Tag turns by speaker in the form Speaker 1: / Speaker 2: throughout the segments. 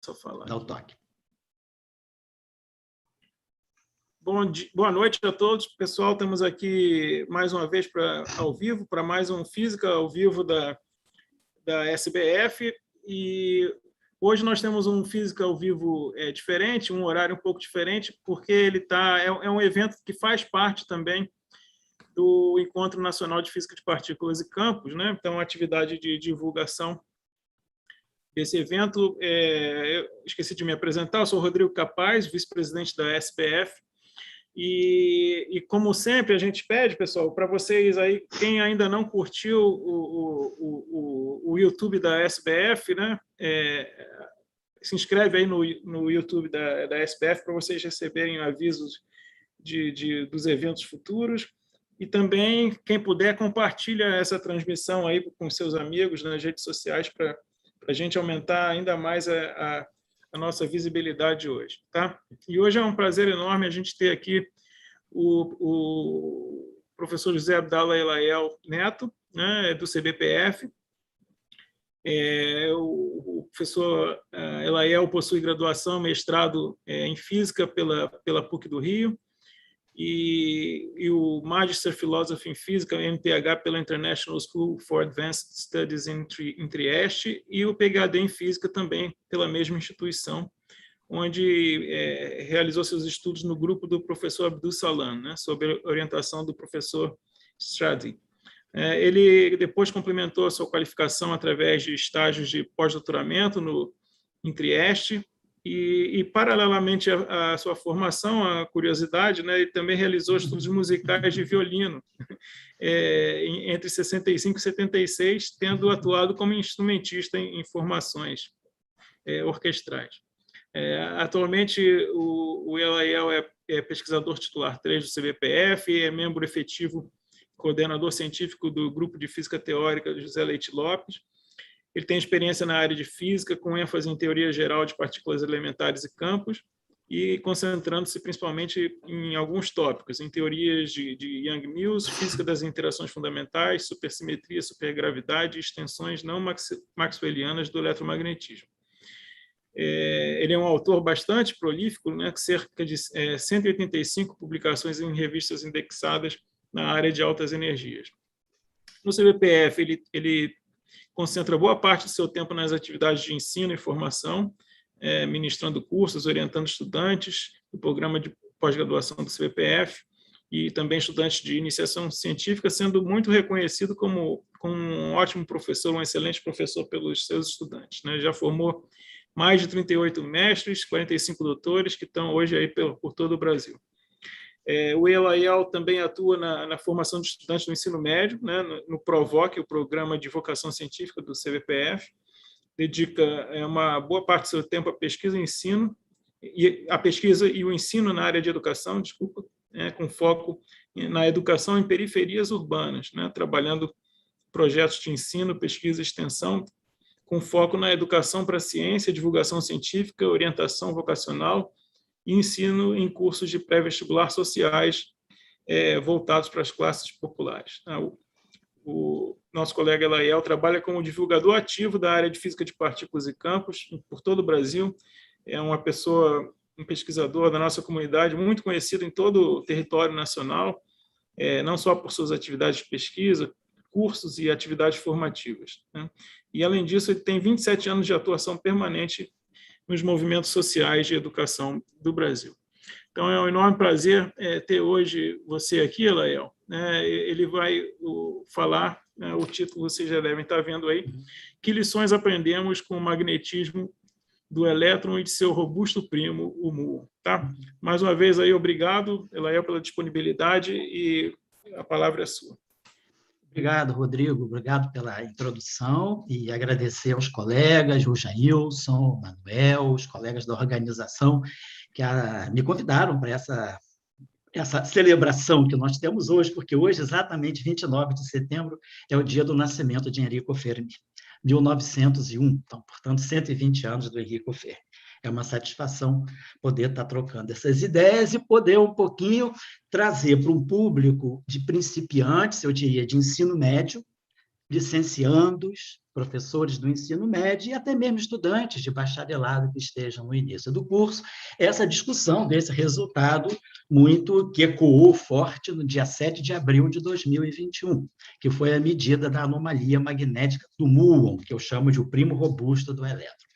Speaker 1: Só falar.
Speaker 2: Dá o toque.
Speaker 1: Boa noite a todos. Pessoal, estamos aqui mais uma vez ao vivo, para mais um Física ao vivo da SBF. E hoje nós temos um Física ao vivo diferente, um horário um pouco diferente, porque ele é um evento que faz parte também do Encontro Nacional de Física de Partículas e Campos, né? Então, uma atividade de divulgação desse evento. Eu esqueci de me apresentar, eu sou Rodrigo Capaz, vice-presidente da SBF. E como sempre, a gente pede, pessoal, para vocês aí, quem ainda não curtiu o YouTube da SBF, né? Se inscreve aí no YouTube da SBF para vocês receberem avisos dos eventos futuros. E também, quem puder, compartilha essa transmissão aí com seus amigos nas redes sociais para a gente aumentar ainda mais a nossa visibilidade hoje, tá? E hoje é um prazer enorme a gente ter aqui o professor José Abdala Elaiel Neto, né, do CBPF. O professor Elaiel possui graduação, mestrado em Física pela PUC do Rio, e o Magister Philosophy in Physics, MPH, pela International School for Advanced Studies em Trieste, e o PhD em Física também pela mesma instituição, onde realizou seus estudos no grupo do professor Abdul Salam, né, sob a orientação do professor Stradi. Ele depois complementou a sua qualificação através de estágios de pós-doutoramento em Trieste, e paralelamente à sua formação, a curiosidade, né, ele também realizou estudos musicais de violino entre 65 e 76, tendo atuado como instrumentista em formações orquestrais. Atualmente, o Elaiel é pesquisador titular 3 do CBPF, é membro efetivo, coordenador científico do Grupo de Física Teórica do José Leite Lopes. Ele tem experiência na área de física, com ênfase em teoria geral de partículas elementares e campos, e concentrando-se principalmente em alguns tópicos, em teorias de Young-Mills, física das interações fundamentais, supersimetria, supergravidade e extensões não maxwellianas do eletromagnetismo. Ele é um autor bastante prolífico, né, com cerca de 185 publicações em revistas indexadas na área de altas energias. No CBPF, ele concentra boa parte do seu tempo nas atividades de ensino e formação, ministrando cursos, orientando estudantes do programa de pós-graduação do CBPF e também estudantes de iniciação científica, sendo muito reconhecido como um ótimo professor, um excelente professor pelos seus estudantes, né? Já formou mais de 38 mestres, 45 doutores, que estão hoje aí por todo o Brasil. O Elaiel também atua na formação de estudantes do ensino médio, né, no PROVOC, o Programa de Vocação Científica do CBPF. Dedica uma boa parte do seu tempo à pesquisa e ensino, a pesquisa e o ensino na área de educação, com foco na educação em periferias urbanas, né, trabalhando projetos de ensino, pesquisa e extensão, com foco na educação para a ciência, divulgação científica, orientação vocacional e ensino em cursos de pré-vestibular sociais voltados para as classes populares. O nosso colega Elaiel trabalha como divulgador ativo da área de física de partículas e campos por todo o Brasil. É uma pessoa, um pesquisador da nossa comunidade, muito conhecido em todo o território nacional, não só por suas atividades de pesquisa, cursos e atividades formativas, né? E, além disso, ele tem 27 anos de atuação permanente nos movimentos sociais de educação do Brasil. Então, é um enorme prazer ter hoje você aqui, Elaiel. Ele vai falar, o título vocês já devem estar vendo aí, que lições aprendemos com o magnetismo do elétron e de seu robusto primo, o muon. Tá? Mais uma vez, aí, obrigado, Elaiel, pela disponibilidade, e a palavra é sua.
Speaker 2: Obrigado, Rodrigo. Obrigado pela introdução e agradecer aos colegas, o Jailson, o Manuel, os colegas da organização que me convidaram para essa celebração que nós temos hoje, porque hoje, exatamente 29 de setembro, é o dia do nascimento de Enrico Fermi, 1901, então, portanto, 120 anos do Enrico Fermi. É uma satisfação poder estar trocando essas ideias e poder um pouquinho trazer para um público de principiantes, eu diria, de ensino médio, licenciandos, professores do ensino médio e até mesmo estudantes de bacharelado que estejam no início do curso, essa discussão desse resultado muito que ecoou forte no dia 7 de abril de 2021, que foi a medida da anomalia magnética do muon, que eu chamo de o primo robusto do elétron.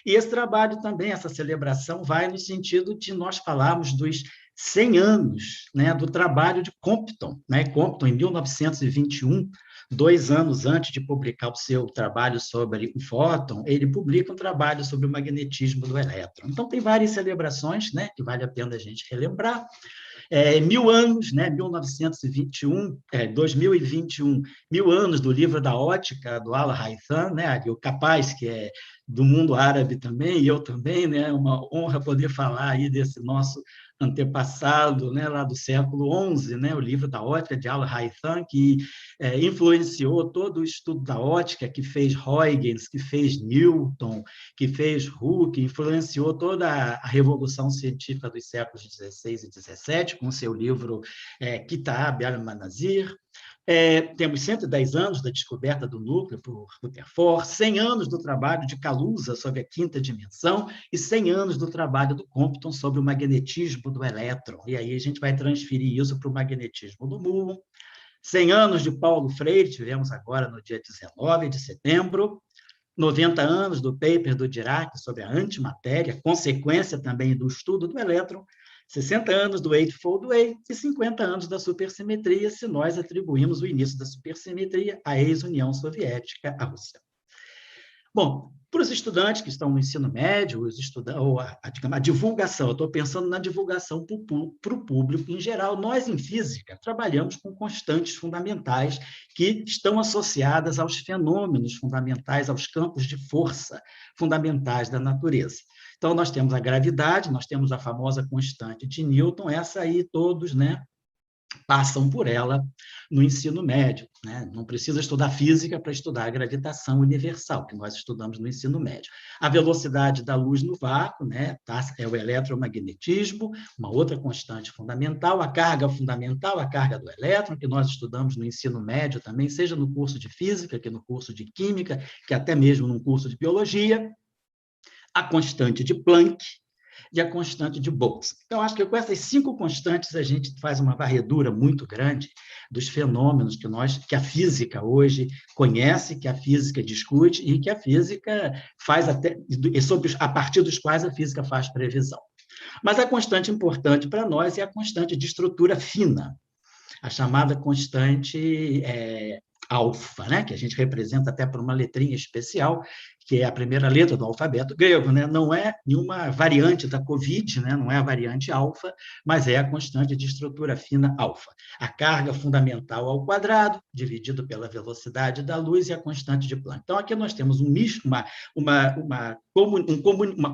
Speaker 2: E esse trabalho também, essa celebração, vai no sentido de nós falarmos dos 100 anos, né, do trabalho de Compton. Né? Compton, em 1921, 2 anos antes de publicar o seu trabalho sobre o fóton, ele publica um trabalho sobre o magnetismo do elétron. Então, tem várias celebrações, né, que vale a pena a gente relembrar. 1000 anos, né, 1921, 2021, 1000 anos do livro da ótica do Al Haytham, né, o capaz que é do mundo árabe também, e eu também, né, uma honra poder falar aí desse nosso antepassado, né, lá do século XI, né, o livro da ótica de Al Haytham, que influenciou todo o estudo da ótica, que fez Huygens, que fez Newton, que fez Hooke, influenciou toda a revolução científica dos séculos XVI e XVII, com seu livro Kitab al-Manazir. Temos 110 anos da descoberta do núcleo por Rutherford, 100 anos do trabalho de Kaluza sobre a quinta dimensão e 100 anos do trabalho do Compton sobre o magnetismo do elétron. E aí a gente vai transferir isso para o magnetismo do muon. 100 anos de Paulo Freire, tivemos agora no dia 19 de setembro. 90 anos do paper do Dirac sobre a antimatéria, consequência também do estudo do elétron. 60 anos do Eightfold Way e 50 anos da supersimetria, se nós atribuímos o início da supersimetria à ex-União Soviética, à Rússia. Bom, para os estudantes que estão no ensino médio, ou a divulgação, eu estou pensando na divulgação para o público em geral. Nós, em física, trabalhamos com constantes fundamentais que estão associadas aos fenômenos fundamentais, aos campos de força fundamentais da natureza. Então, nós temos a gravidade, nós temos a famosa constante de Newton, essa aí todos, né, passam por ela no ensino médio. Né? Não precisa estudar física para estudar a gravitação universal, que nós estudamos no ensino médio. A velocidade da luz no vácuo, né? É o eletromagnetismo, uma outra constante fundamental, a carga fundamental, a carga do elétron, que nós estudamos no ensino médio também, seja no curso de física, que no curso de química, que até mesmo no curso de biologia, a constante de Planck, e a constante de Bose. Então, acho que com essas 5 constantes a gente faz uma varredura muito grande dos fenômenos que a física hoje conhece, que a física discute e que a física faz até, a partir dos quais a física faz previsão. Mas a constante importante para nós é a constante de estrutura fina, a chamada constante alfa, né? Que a gente representa até por uma letrinha especial, que é a primeira letra do alfabeto grego, né? Não é nenhuma variante da Covid, né? Não é a variante alfa, mas é a constante de estrutura fina alfa. A carga fundamental ao quadrado, dividido pela velocidade da luz, e a constante de Planck. Então, aqui nós temos uma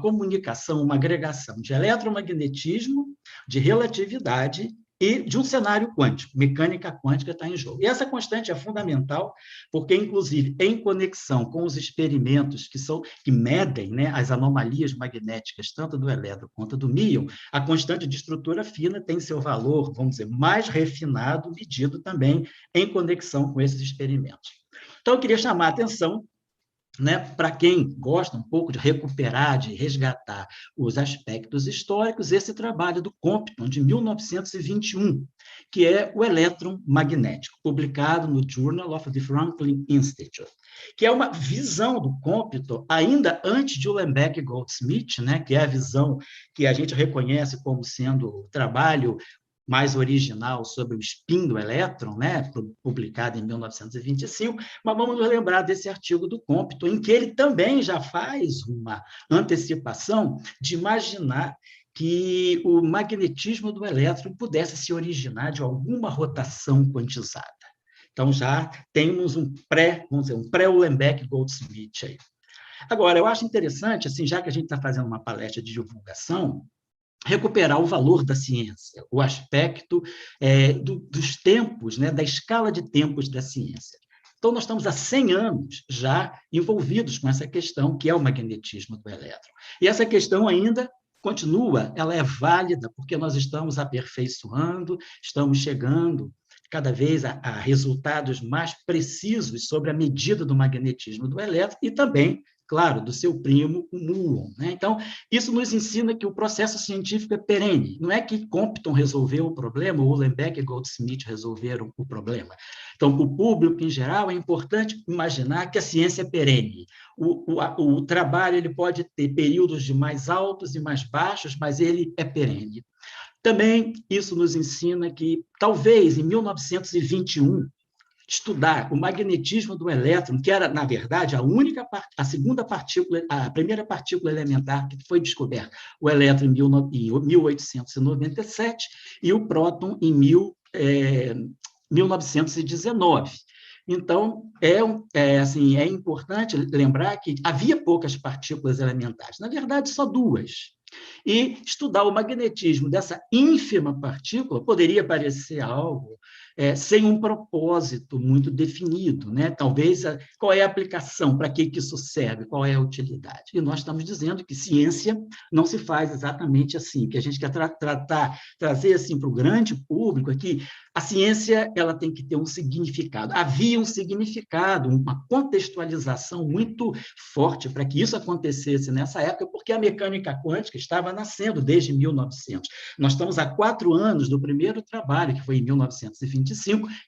Speaker 2: comunicação, uma agregação de eletromagnetismo, de relatividade e de um cenário quântico. Mecânica quântica está em jogo. E essa constante é fundamental porque, inclusive, em conexão com os experimentos que medem, né, as anomalias magnéticas, tanto do elétron quanto do míon, a constante de estrutura fina tem seu valor, vamos dizer, mais refinado, medido também em conexão com esses experimentos. Então, eu queria chamar a atenção, né, para quem gosta um pouco de recuperar, de resgatar os aspectos históricos, esse trabalho do Compton, de 1921, que é o elétron magnético, publicado no Journal of the Franklin Institute, que é uma visão do Compton ainda antes de Uhlenbeck e Goldsmith, né, que é a visão que a gente reconhece como sendo o trabalho mais original sobre o spin do elétron, né, publicado em 1925, mas vamos nos lembrar desse artigo do Compton, em que ele também já faz uma antecipação de imaginar que o magnetismo do elétron pudesse se originar de alguma rotação quantizada. Então, já temos um pré-Uhlenbeck Goldsmith aí. Agora, eu acho interessante, assim, já que a gente está fazendo uma palestra de divulgação, recuperar o valor da ciência, o aspecto dos tempos, né, da escala de tempos da ciência. Então, nós estamos há 100 anos já envolvidos com essa questão, que é o magnetismo do elétron. E essa questão ainda continua, ela é válida, porque nós estamos aperfeiçoando, estamos chegando cada vez a resultados mais precisos sobre a medida do magnetismo do elétron e também, claro, do seu primo, o muon, né? Então, isso nos ensina que o processo científico é perene. Não é que Compton resolveu o problema, ou Ulenbeck e Goldsmith resolveram o problema. Então, para o público em geral, é importante imaginar que a ciência é perene. O trabalho ele pode ter períodos de mais altos e mais baixos, mas ele é perene. Também isso nos ensina que, talvez, em 1921, estudar o magnetismo do elétron, que era, na verdade, a segunda partícula, a primeira partícula elementar que foi descoberta, o elétron em 1897 e o próton em 1919. Então, é importante lembrar que havia poucas partículas elementares, na verdade, só duas. E estudar o magnetismo dessa ínfima partícula poderia parecer algo sem um propósito muito definido, né? Talvez, qual é a aplicação, para que isso serve, qual é a utilidade? E nós estamos dizendo que ciência não se faz exatamente assim, que a gente quer trazer assim, para o grande público aqui, a ciência ela tem que ter um significado. Havia um significado, uma contextualização muito forte para que isso acontecesse nessa época, porque a mecânica quântica estava nascendo desde 1900. Nós estamos há 4 anos do primeiro trabalho, que foi em 1925,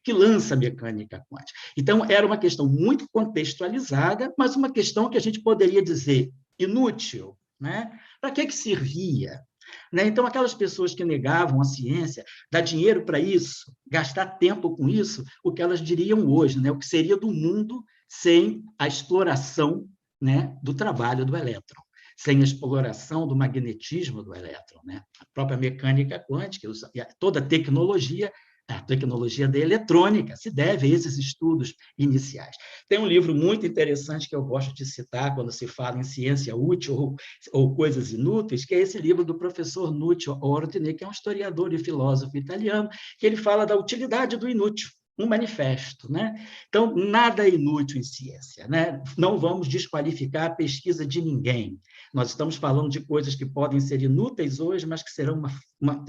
Speaker 2: que lança a mecânica quântica. Então, era uma questão muito contextualizada, mas uma questão que a gente poderia dizer inútil, né? Para que servia? Né? Então, aquelas pessoas que negavam a ciência, dar dinheiro para isso, gastar tempo com isso, o que elas diriam hoje, né? O que seria do mundo sem a exploração, né, do trabalho do elétron, sem a exploração do magnetismo do elétron, né? A própria mecânica quântica, toda a tecnologia da eletrônica se deve a esses estudos iniciais. Tem um livro muito interessante que eu gosto de citar quando se fala em ciência útil ou coisas inúteis, que é esse livro do professor Nuccio Ordine, que é um historiador e filósofo italiano, que ele fala da utilidade do inútil, um manifesto, né? Então, nada é inútil em ciência, né? Não vamos desqualificar a pesquisa de ninguém. Nós estamos falando de coisas que podem ser inúteis hoje, mas que serão uma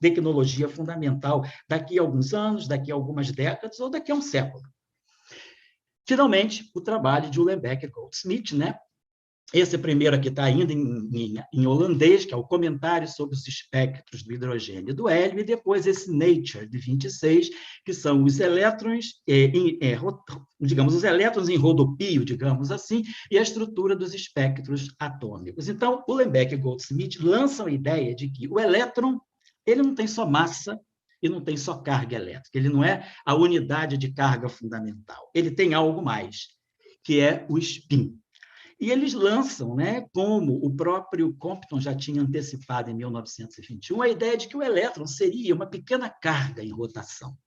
Speaker 2: tecnologia fundamental daqui a alguns anos, daqui a algumas décadas ou daqui a um século. Finalmente, o trabalho de Ulenbeck e Goldsmith, né? Esse primeiro aqui está ainda em holandês, que é o comentário sobre os espectros do hidrogênio e do hélio, e depois esse Nature, de 26, que são os elétrons, digamos, os elétrons em rodopio, digamos assim, e a estrutura dos espectros atômicos. Então, Ulenbeck e Goldsmith lançam a ideia de que o elétron ele não tem só massa e não tem só carga elétrica, ele não é a unidade de carga fundamental, ele tem algo mais, que é o spin. E eles lançam, né, como o próprio Compton já tinha antecipado em 1921, a ideia de que o elétron seria uma pequena carga em rotação.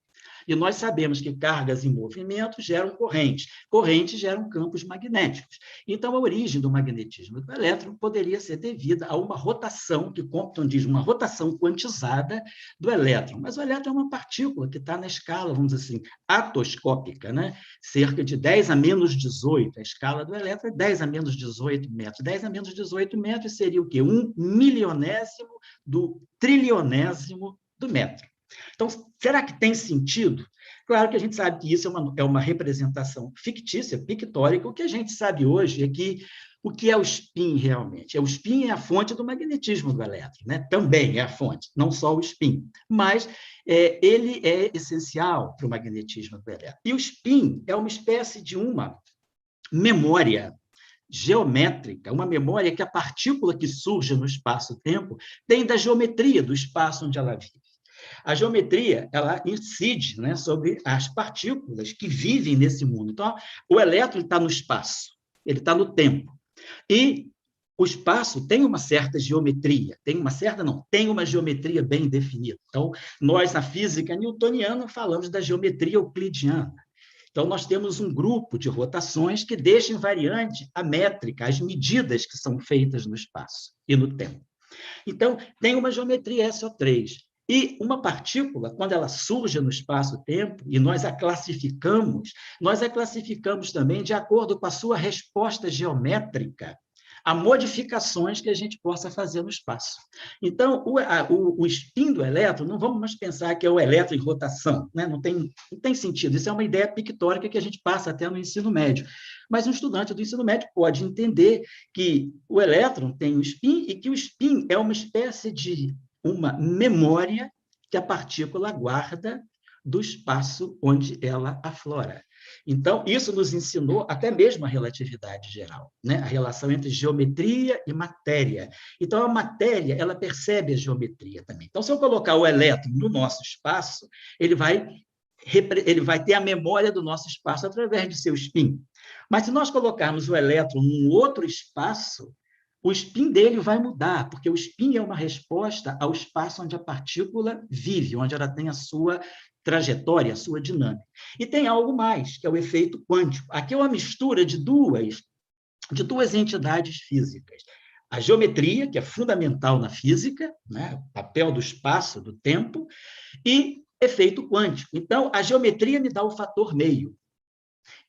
Speaker 2: E nós sabemos que cargas em movimento geram correntes, correntes geram campos magnéticos. Então, a origem do magnetismo do elétron poderia ser devida a uma rotação, que Compton diz, uma rotação quantizada do elétron. Mas o elétron é uma partícula que está na escala, vamos dizer assim, atoscópica, né? Cerca de 10 a menos 18. A escala do elétron é 10 a menos 18 metros. 10 a menos 18 metros seria o quê? 1/milionésimo do trilionésimo do metro. Então, será que tem sentido? Claro que a gente sabe que isso é uma representação fictícia, pictórica. O que a gente sabe hoje é que o que é o spin realmente? O spin é a fonte do magnetismo do elétron, né? Também é a fonte, não só o spin. Mas ele é essencial para o magnetismo do elétron. E o spin é uma espécie de uma memória geométrica, uma memória que a partícula que surge no espaço-tempo tem da geometria do espaço onde ela vive. A geometria ela incide, né, sobre as partículas que vivem nesse mundo. Então, o elétron está no espaço, ele está no tempo. E o espaço tem uma certa geometria, tem uma geometria bem definida. Então, nós, na física newtoniana, falamos da geometria euclidiana. Então, nós temos um grupo de rotações que deixa invariante a métrica, as medidas que são feitas no espaço e no tempo. Então, tem uma geometria SO3. E uma partícula, quando ela surge no espaço-tempo, e nós a classificamos também de acordo com a sua resposta geométrica a modificações que a gente possa fazer no espaço. Então, o spin do elétron, não vamos mais pensar que é o elétron em rotação, né? Não tem sentido, isso é uma ideia pictórica que a gente passa até no ensino médio. Mas um estudante do ensino médio pode entender que o elétron tem um spin e que o spin é uma espécie de uma memória que a partícula guarda do espaço onde ela aflora. Então, isso nos ensinou até mesmo a relatividade geral, né? A relação entre geometria e matéria. Então, a matéria, ela percebe a geometria também. Então, se eu colocar o elétron no nosso espaço, ele vai ter a memória do nosso espaço através de seu spin. Mas se nós colocarmos o elétron num outro espaço, o spin dele vai mudar, porque o spin é uma resposta ao espaço onde a partícula vive, onde ela tem a sua trajetória, a sua dinâmica. E tem algo mais, que é o efeito quântico. Aqui é uma mistura de duas entidades físicas. A geometria, que é fundamental na física, né? O papel do espaço, do tempo, e efeito quântico. Então, a geometria me dá o fator meio.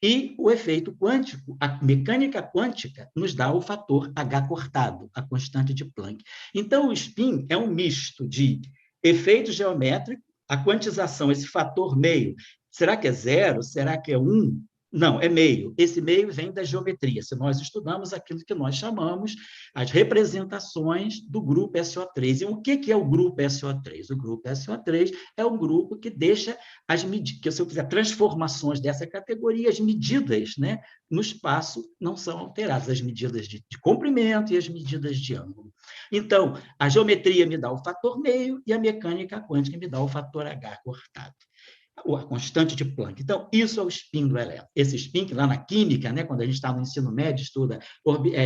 Speaker 2: E o efeito quântico, a mecânica quântica, nos dá o fator H cortado, a constante de Planck. Então, o spin é um misto de efeito geométrico, a quantização, esse fator meio. Será que é 0? Será que é 1? Não, é meio. Esse meio vem da geometria. Se nós estudamos aquilo que nós chamamos as representações do grupo SO3. E o que é o grupo SO3? O grupo SO3 é um grupo que deixa as medidas, que se eu fizer transformações dessa categoria, as medidas, né, no espaço não são alteradas, as medidas de comprimento e as medidas de ângulo. Então, a geometria me dá o fator meio e a mecânica quântica me dá o fator H cortado, a constante de Planck. Então, isso é o spin do elétron. Esse spin, que lá na química, né, quando a gente está no ensino médio, estuda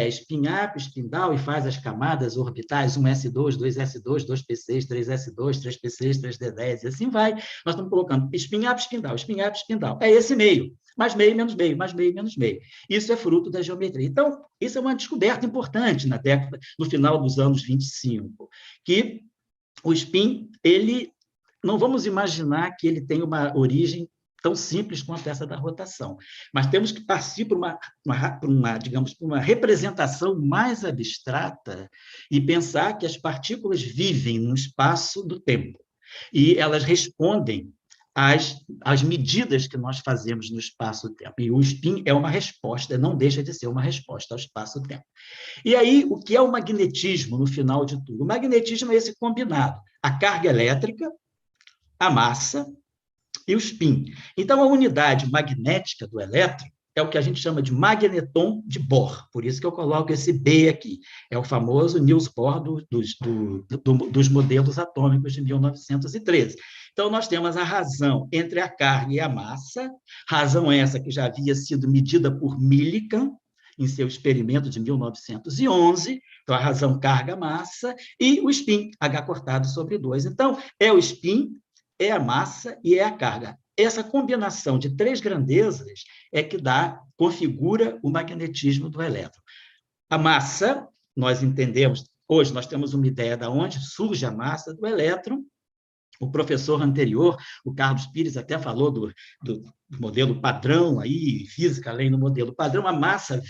Speaker 2: spin up, spin down, e faz as camadas orbitais, 1s2, 2s2, 2p6, 3s2, 3p6, 3d10, e assim vai. Nós estamos colocando spin up, spin down, spin up, spin down. É esse meio. Mais meio, menos meio, mais meio, menos meio. Isso é fruto da geometria. Então, isso é uma descoberta importante no final dos anos 25, que o spin, ele não vamos imaginar que ele tem uma origem tão simples quanto essa da rotação, mas temos que partir para digamos, para uma representação mais abstrata e pensar que as partículas vivem no espaço do tempo e elas respondem às medidas que nós fazemos no espaço-tempo. E o spin é uma resposta, não deixa de ser uma resposta ao espaço-tempo. E aí, o que é o magnetismo no final de tudo? O magnetismo é esse combinado, a carga elétrica, a massa e o spin. Então, a unidade magnética do elétron é o que a gente chama de magneton de Bohr, por isso que eu coloco esse B aqui. É o famoso Niels Bohr dos modelos atômicos de 1913. Então, nós temos a razão entre a carga e a massa, razão essa que já havia sido medida por Millikan em seu experimento de 1911, então a razão carga-massa, e o spin, H cortado sobre 2. Então, é o spin, é a massa e é a carga. Essa combinação de três grandezas é que configura o magnetismo do elétron. A massa, nós entendemos, hoje nós temos uma ideia de onde surge a massa do elétron. O professor anterior, o Carlos Pires, até falou do modelo padrão, aí, física além do modelo padrão. A massa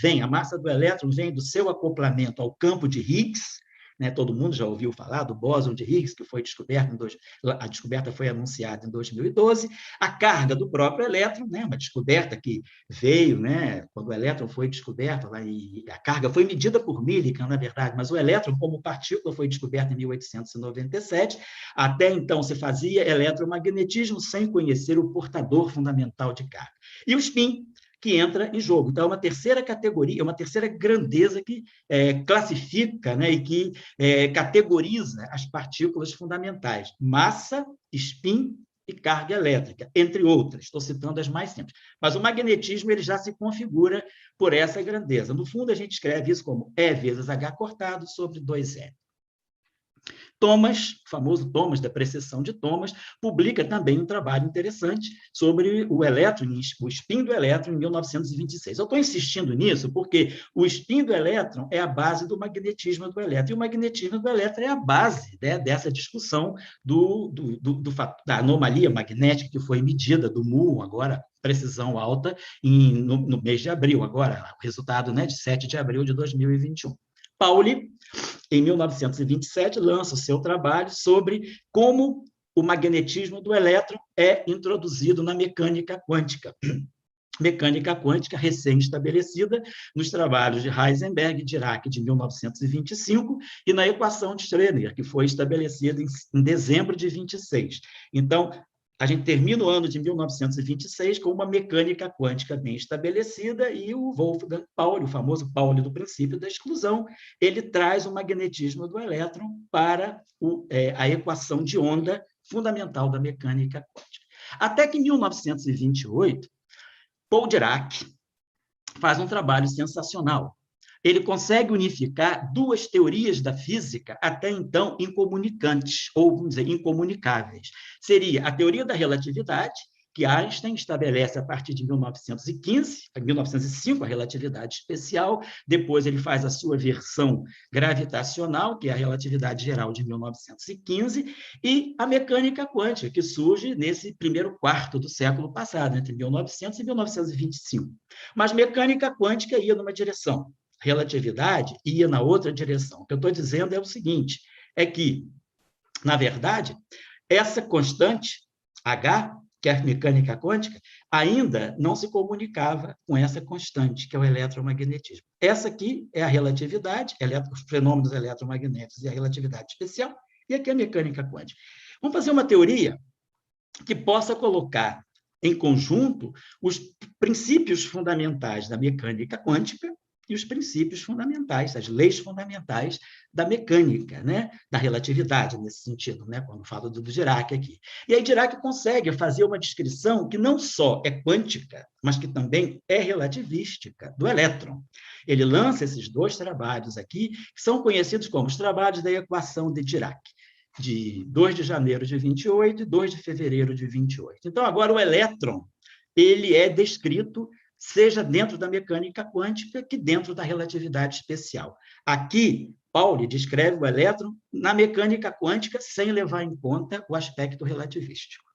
Speaker 2: do elétron vem do seu acoplamento ao campo de Higgs, né? Todo mundo já ouviu falar do bóson de Higgs, que foi descoberto a descoberta foi anunciada em 2012. A carga do próprio elétron, né? Uma descoberta que veio, né? Quando o elétron foi descoberto, e a carga foi medida por Millikan, na verdade, mas o elétron, como partícula, foi descoberto em 1897. Até então, se fazia eletromagnetismo sem conhecer o portador fundamental de carga. E o spin, que entra em jogo. Então, é uma terceira categoria, uma terceira grandeza que classifica, né, e que categoriza as partículas fundamentais: massa, spin e carga elétrica, entre outras. Estou citando as mais simples. Mas o magnetismo ele já se configura por essa grandeza. No fundo, a gente escreve isso como E vezes H cortado sobre 2E. Thomas, o famoso Thomas, da precessão de Thomas, publica também um trabalho interessante sobre o elétron, o spin do elétron, em 1926. Eu estou insistindo nisso porque o spin do elétron é a base do magnetismo do elétron, e o magnetismo do elétron é a base, né, dessa discussão da anomalia magnética que foi medida, do muon, agora, precisão alta, no mês de abril, agora, o resultado, né, de 7 de abril de 2021. Pauli, em 1927, lança o seu trabalho sobre como o magnetismo do elétron é introduzido na mecânica quântica. Mecânica quântica recém-estabelecida nos trabalhos de Heisenberg e Dirac, de 1925, e na equação de Schrödinger, que foi estabelecida em dezembro de 26. Então, a gente termina o ano de 1926 com uma mecânica quântica bem estabelecida e o Wolfgang Pauli, o famoso Pauli do princípio da exclusão, ele traz o magnetismo do elétron para a equação de onda fundamental da mecânica quântica. Até que em 1928, Paul Dirac faz um trabalho sensacional. Ele consegue unificar duas teorias da física até então incomunicantes, ou, vamos dizer, incomunicáveis. Seria a teoria da relatividade, que Einstein estabelece a partir de 1905, a relatividade especial, depois ele faz a sua versão gravitacional, que é a relatividade geral de 1915, e a mecânica quântica, que surge nesse primeiro quarto do século passado, entre 1900 e 1925. Mas mecânica quântica ia numa direção, relatividade ia na outra direção. O que eu estou dizendo é o seguinte, é que, na verdade, essa constante, H, que é a mecânica quântica, ainda não se comunicava com essa constante, que é o eletromagnetismo. Essa aqui é a relatividade, os fenômenos eletromagnéticos e a relatividade especial, e aqui é a mecânica quântica. Vamos fazer uma teoria que possa colocar em conjunto os princípios fundamentais da mecânica quântica e os princípios fundamentais, as leis fundamentais da mecânica, né? Da relatividade, nesse sentido, né? Quando falo do Dirac aqui. E aí Dirac consegue fazer uma descrição que não só é quântica, mas que também é relativística, do elétron. Ele lança esses dois trabalhos aqui, que são conhecidos como os trabalhos da equação de Dirac, de 2 de janeiro de 28 e 2 de fevereiro de 28. Então, agora o elétron, ele é descrito seja dentro da mecânica quântica que dentro da relatividade especial. Aqui, Pauli descreve o elétron na mecânica quântica sem levar em conta o aspecto relativístico.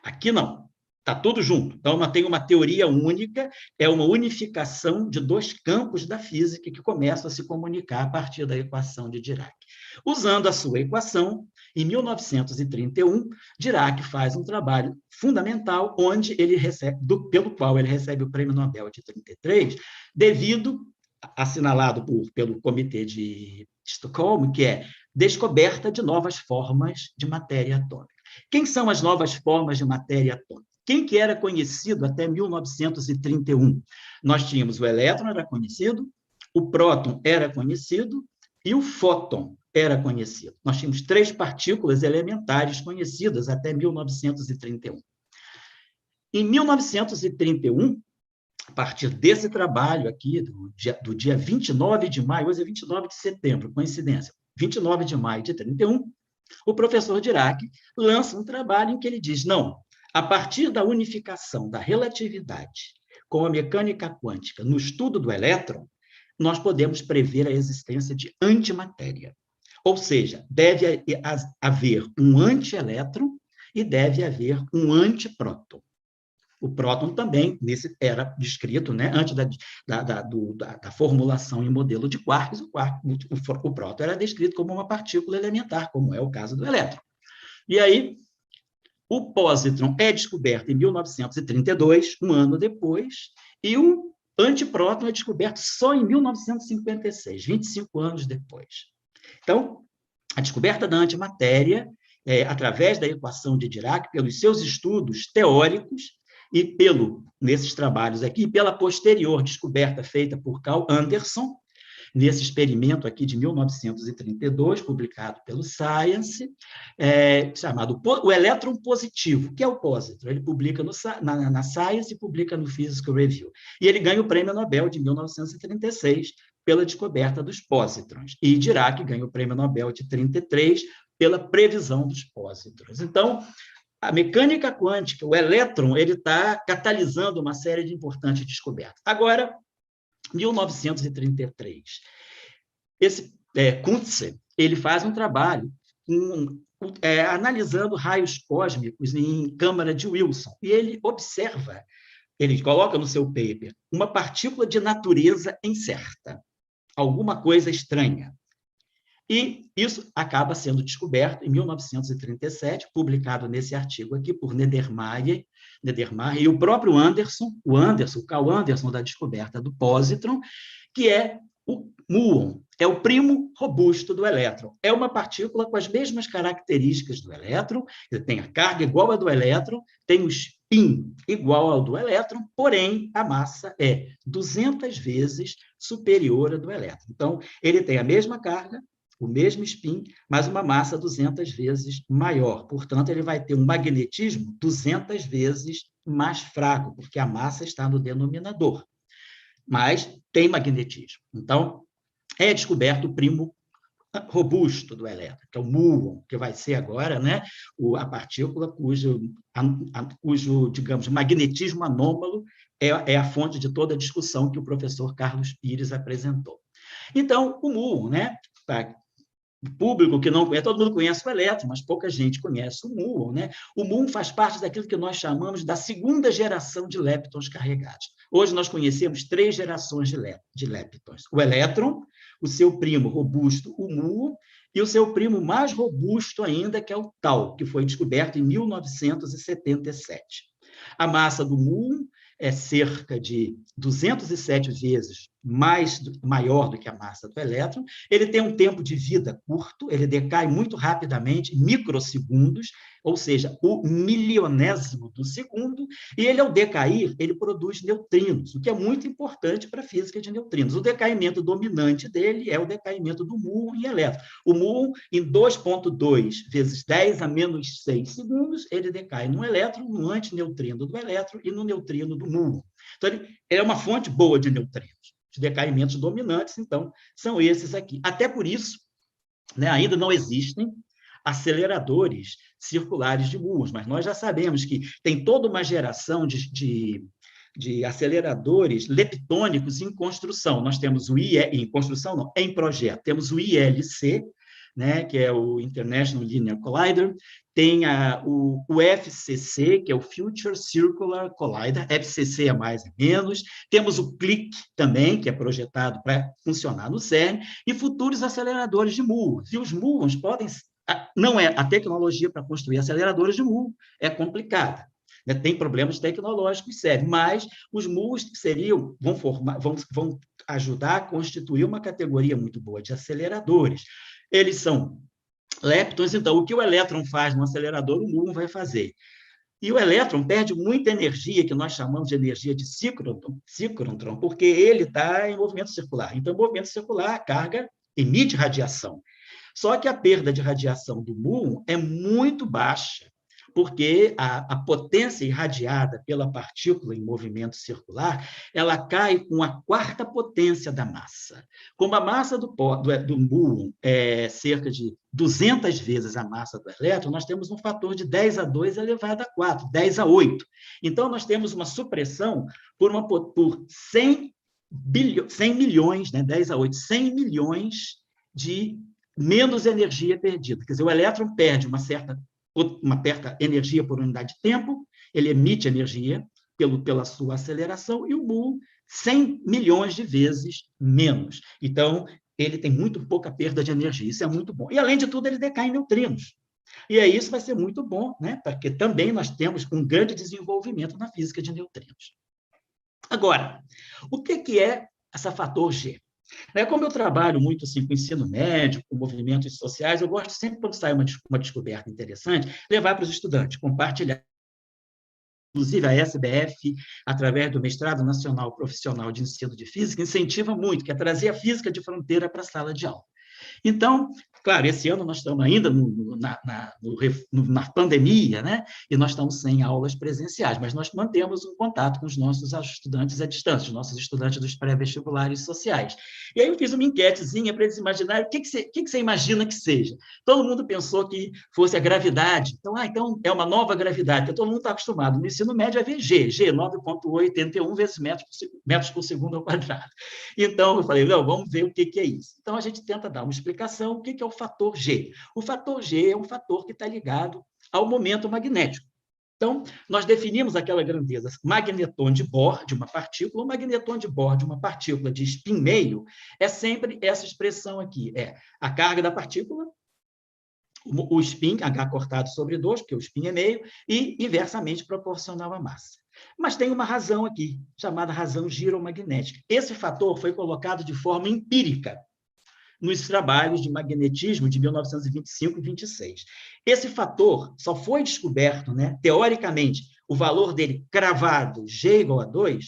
Speaker 2: Aqui não, está tudo junto. Então, tem uma teoria única, é uma unificação de dois campos da física que começam a se comunicar a partir da equação de Dirac. Usando a sua equação, em 1931, Dirac faz um trabalho fundamental onde ele pelo qual ele recebe o Prêmio Nobel de 33, assinalado pelo Comitê de Estocolmo, que é descoberta de novas formas de matéria atômica. Quem são as novas formas de matéria atômica? Quem que era conhecido até 1931? Nós tínhamos o elétron, era conhecido, o próton era conhecido e o fóton era conhecido. Nós tínhamos 3 partículas elementares conhecidas até 1931. Em 1931, a partir desse trabalho aqui, do dia 29 de maio, hoje é 29 de setembro, coincidência, 29 de maio de 31, o professor Dirac lança um trabalho em que ele diz, não, a partir da unificação da relatividade com a mecânica quântica no estudo do elétron, nós podemos prever a existência de antimatéria. Ou seja, deve haver um antielétron e deve haver um antipróton. O próton também era descrito, né, antes da formulação em modelo de quarks, o próton era descrito como uma partícula elementar, como é o caso do elétron. E aí, o pósitron é descoberto em 1932, um ano depois, e o antipróton é descoberto só em 1956, 25 anos depois. Então, a descoberta da antimatéria, através da equação de Dirac, pelos seus estudos teóricos e nesses trabalhos aqui, pela posterior descoberta feita por Carl Anderson, nesse experimento aqui de 1932, publicado pelo Science, chamado o elétron positivo, que é o pósitron. Ele publica na Science e publica no Physical Review. E ele ganha o Prêmio Nobel de 1936 pela descoberta dos pósitrons. E Dirac ganha o Prêmio Nobel de 33 pela previsão dos pósitrons. Então, a mecânica quântica, o elétron, ele está catalisando uma série de importantes descobertas. Agora, 1933. Esse Kuntze, ele faz um trabalho analisando raios cósmicos em câmara de Wilson, e ele observa, ele coloca no seu paper, uma partícula de natureza incerta. alguma coisa estranha. E isso acaba sendo descoberto em 1937, publicado nesse artigo aqui por Neddermayer e o próprio Anderson, o Carl Anderson, da descoberta do pósitron, que é o muon, é o primo robusto do elétron. É uma partícula com as mesmas características do elétron, ele tem a carga igual à do elétron, tem o spin igual ao do elétron, porém, a massa é 200 vezes superior à do elétron. Então, ele tem a mesma carga, o mesmo spin, mas uma massa 200 vezes maior. Portanto, ele vai ter um magnetismo 200 vezes mais fraco, porque a massa está no denominador. Mas tem magnetismo. Então, é descoberto o primo robusto do elétron, que é o muon, que vai ser agora, né, a partícula cujo, digamos, magnetismo anômalo é a fonte de toda a discussão que o professor Carlos Pires apresentou. Então, o muon, né, o público que não conhece, todo mundo conhece o elétron, mas pouca gente conhece o muon, né? O muon faz parte daquilo que nós chamamos da segunda geração de leptons carregados. Hoje nós conhecemos 3 gerações de leptons. O elétron, o seu primo robusto, o muon, e o seu primo mais robusto ainda, que é o tau, que foi descoberto em 1977. A massa do muon é cerca de 207 vezes maior do que a massa do elétron, ele tem um tempo de vida curto, ele decai muito rapidamente, microsegundos, ou seja, o milionésimo do segundo, e ele, ao decair, ele produz neutrinos, o que é muito importante para a física de neutrinos. O decaimento dominante dele é o decaimento do muon em elétron. O muon, em 2,2 vezes 10 a menos 6 segundos, ele decai no elétron, no antineutrino do elétron e no neutrino do muon. Então, ele é uma fonte boa de neutrinos. Os decaimentos dominantes, então, são esses aqui. Até por isso, né, ainda não existem aceleradores circulares de muons, mas nós já sabemos que tem toda uma geração de aceleradores leptônicos em construção. Nós temos o em construção, não, em projeto. Temos o ILC, né, que é o International Linear Collider, tem o FCC, que é o Future Circular Collider, FCC é mais e menos, temos o CLIC também, que é projetado para funcionar no CERN, e futuros aceleradores de muons. E os muons podem... Não é a tecnologia para construir aceleradores de muon, é complicada. Né? Tem problemas tecnológicos sérios, mas os muons vão ajudar a constituir uma categoria muito boa de aceleradores. Eles são leptons, então, o que o elétron faz no acelerador, o muon vai fazer. E o elétron perde muita energia, que nós chamamos de energia de síncrotron, porque ele está em movimento circular. Então, movimento circular, a carga emite radiação. Só que a perda de radiação do muon é muito baixa, porque a potência irradiada pela partícula em movimento circular, ela cai com a 4ª potência da massa. Como a massa do muon é cerca de 200 vezes a massa do elétron, nós temos um fator de 10 a 2 elevado a 4, 10 a 8. Então, nós temos uma supressão por 100 milhões, né, 10 a 8, 100 milhões de menos energia perdida. Quer dizer, o elétron perde uma certa energia por unidade de tempo, ele emite energia pela sua aceleração, e o muon 100 milhões de vezes menos. Então, ele tem muito pouca perda de energia, isso é muito bom. E, além de tudo, ele decai em neutrinos. E aí isso vai ser muito bom, né? Porque também nós temos um grande desenvolvimento na física de neutrinos. Agora, o que é esse fator G? Como eu trabalho muito assim, com ensino médio, com movimentos sociais, eu gosto sempre, quando sai uma descoberta interessante, levar para os estudantes, compartilhar. Inclusive, a SBF, através do Mestrado Nacional Profissional de Ensino de Física, incentiva muito, que é trazer a física de fronteira para a sala de aula. Então, claro, esse ano nós estamos ainda na pandemia, né? E nós estamos sem aulas presenciais, mas nós mantemos um contato com os nossos estudantes à distância, os nossos estudantes dos pré-vestibulares sociais. E aí eu fiz uma enquetezinha para eles imaginarem o que você imagina que seja. Todo mundo pensou que fosse a gravidade. Então é uma nova gravidade, porque todo mundo está acostumado. No ensino médio é ver G 9,81 vezes metros por segundo ao quadrado. Então, eu falei, não, vamos ver o que é isso. Então, a gente tenta dar uma explicação. O que é o fator G? O fator G é um fator que está ligado ao momento magnético. Então, nós definimos aquela grandeza, magneton de Bohr de uma partícula, o magneton de Bohr de uma partícula de spin meio é sempre essa expressão aqui, é a carga da partícula, o spin, H cortado sobre 2, porque o spin é meio, e inversamente proporcional à massa. Mas tem uma razão aqui, chamada razão giromagnética. Esse fator foi colocado de forma empírica nos trabalhos de magnetismo de 1925 e 26. Esse fator só foi descoberto, né, teoricamente, o valor dele cravado, G igual a 2,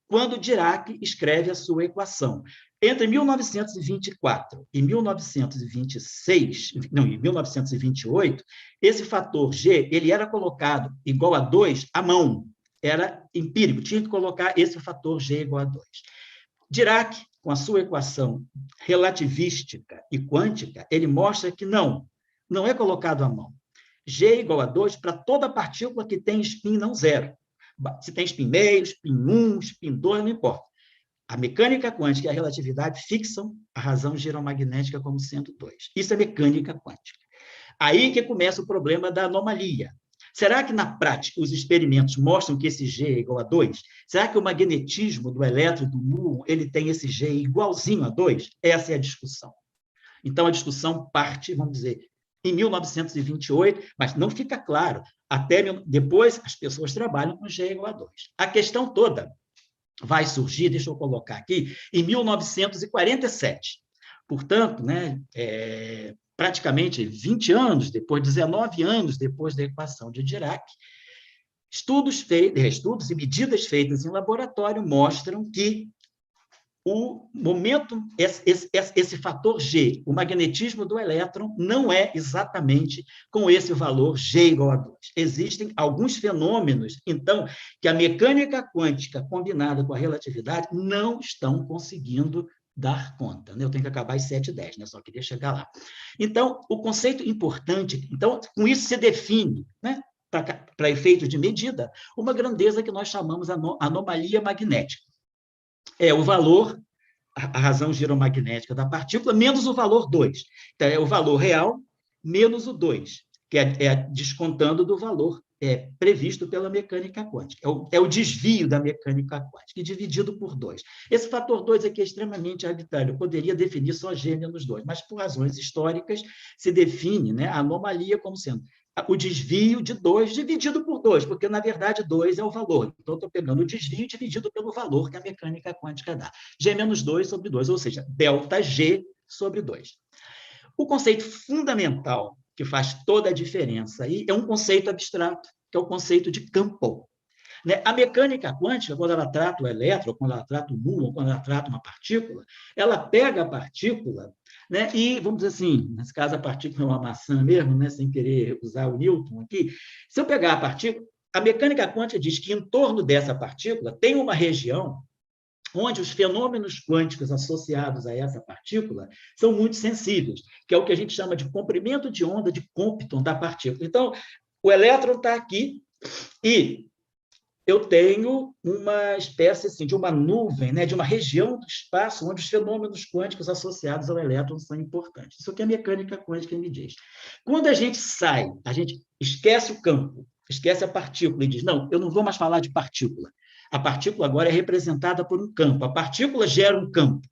Speaker 2: quando Dirac escreve a sua equação. Entre 1924 e 1926, não, em 1928, esse fator G ele era colocado igual a 2 à mão, era empírico, tinha que colocar esse fator G igual a 2. Dirac, com a sua equação relativística e quântica, ele mostra que não é colocado à mão. G igual a 2 para toda partícula que tem spin não zero. Se tem spin meio, spin 1, spin 2, não importa. A mecânica quântica e a relatividade fixam a razão giromagnética como sendo 2. Isso é mecânica quântica. Aí que começa o problema da anomalia. Será que, na prática, os experimentos mostram que esse G é igual a 2? Será que o magnetismo do elétron e do muon ele tem esse G igualzinho a 2? Essa é a discussão. Então, a discussão parte, vamos dizer, em 1928, mas não fica claro. Até depois, as pessoas trabalham com G igual a 2. A questão toda vai surgir, deixa eu colocar aqui, em 1947. Portanto, né, praticamente 20 anos depois, 19 anos depois da equação de Dirac, estudos e medidas feitas em laboratório mostram que o momento, esse fator G, o magnetismo do elétron, não é exatamente com esse valor G igual a 2. Existem alguns fenômenos, então, que a mecânica quântica combinada com a relatividade não estão conseguindo dar conta. Né? Eu tenho que acabar às 7h10, né? Só queria chegar lá. Então, o conceito importante, então, com isso se define, né? Para efeitos de medida, uma grandeza que nós chamamos anomalia magnética. É o valor, a razão giromagnética da partícula, menos o valor 2. Então, é o valor real menos o 2, que é descontando do valor previsto pela mecânica quântica. É o desvio da mecânica quântica, dividido por 2. Esse fator 2 aqui é extremamente arbitrário. Eu poderia definir só G menos 2, mas, por razões históricas, se define, né, a anomalia como sendo o desvio de 2 dividido por 2, porque, na verdade, 2 é o valor. Então, estou pegando o desvio dividido pelo valor que a mecânica quântica dá. G menos 2 sobre 2, ou seja, delta G sobre 2. O conceito fundamental que faz toda a diferença aí é um conceito abstrato, que é o conceito de campo. Né? A mecânica quântica, quando ela trata o elétron, quando ela trata o muon, quando ela trata uma partícula, ela pega a partícula, né? E, vamos dizer assim, nesse caso a partícula é uma maçã mesmo, né? Sem querer usar o Newton aqui, se eu pegar a partícula, a mecânica quântica diz que em torno dessa partícula tem uma região onde os fenômenos quânticos associados a essa partícula são muito sensíveis, que é o que a gente chama de comprimento de onda de Compton da partícula. Então, o elétron está aqui e eu tenho uma espécie assim, de uma nuvem, né, de uma região do espaço onde os fenômenos quânticos associados ao elétron são importantes. Isso que a mecânica quântica me diz. Quando a gente sai, a gente esquece o campo, esquece a partícula e diz, não, eu não vou mais falar de partícula. A partícula agora é representada por um campo. A partícula gera um campo.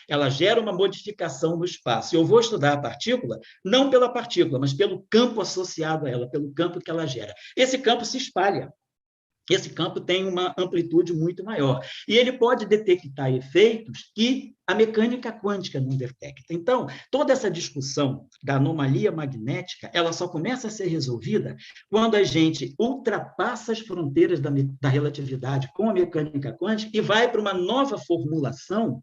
Speaker 2: Ela gera uma modificação no espaço. Eu vou estudar a partícula, não pela partícula, mas pelo campo associado a ela, pelo campo que ela gera. Esse campo se espalha. Esse campo tem uma amplitude muito maior. E ele pode detectar efeitos que a mecânica quântica não detecta. Então, toda essa discussão da anomalia magnética, ela só começa a ser resolvida quando a gente ultrapassa as fronteiras da relatividade com a mecânica quântica e vai para uma nova formulação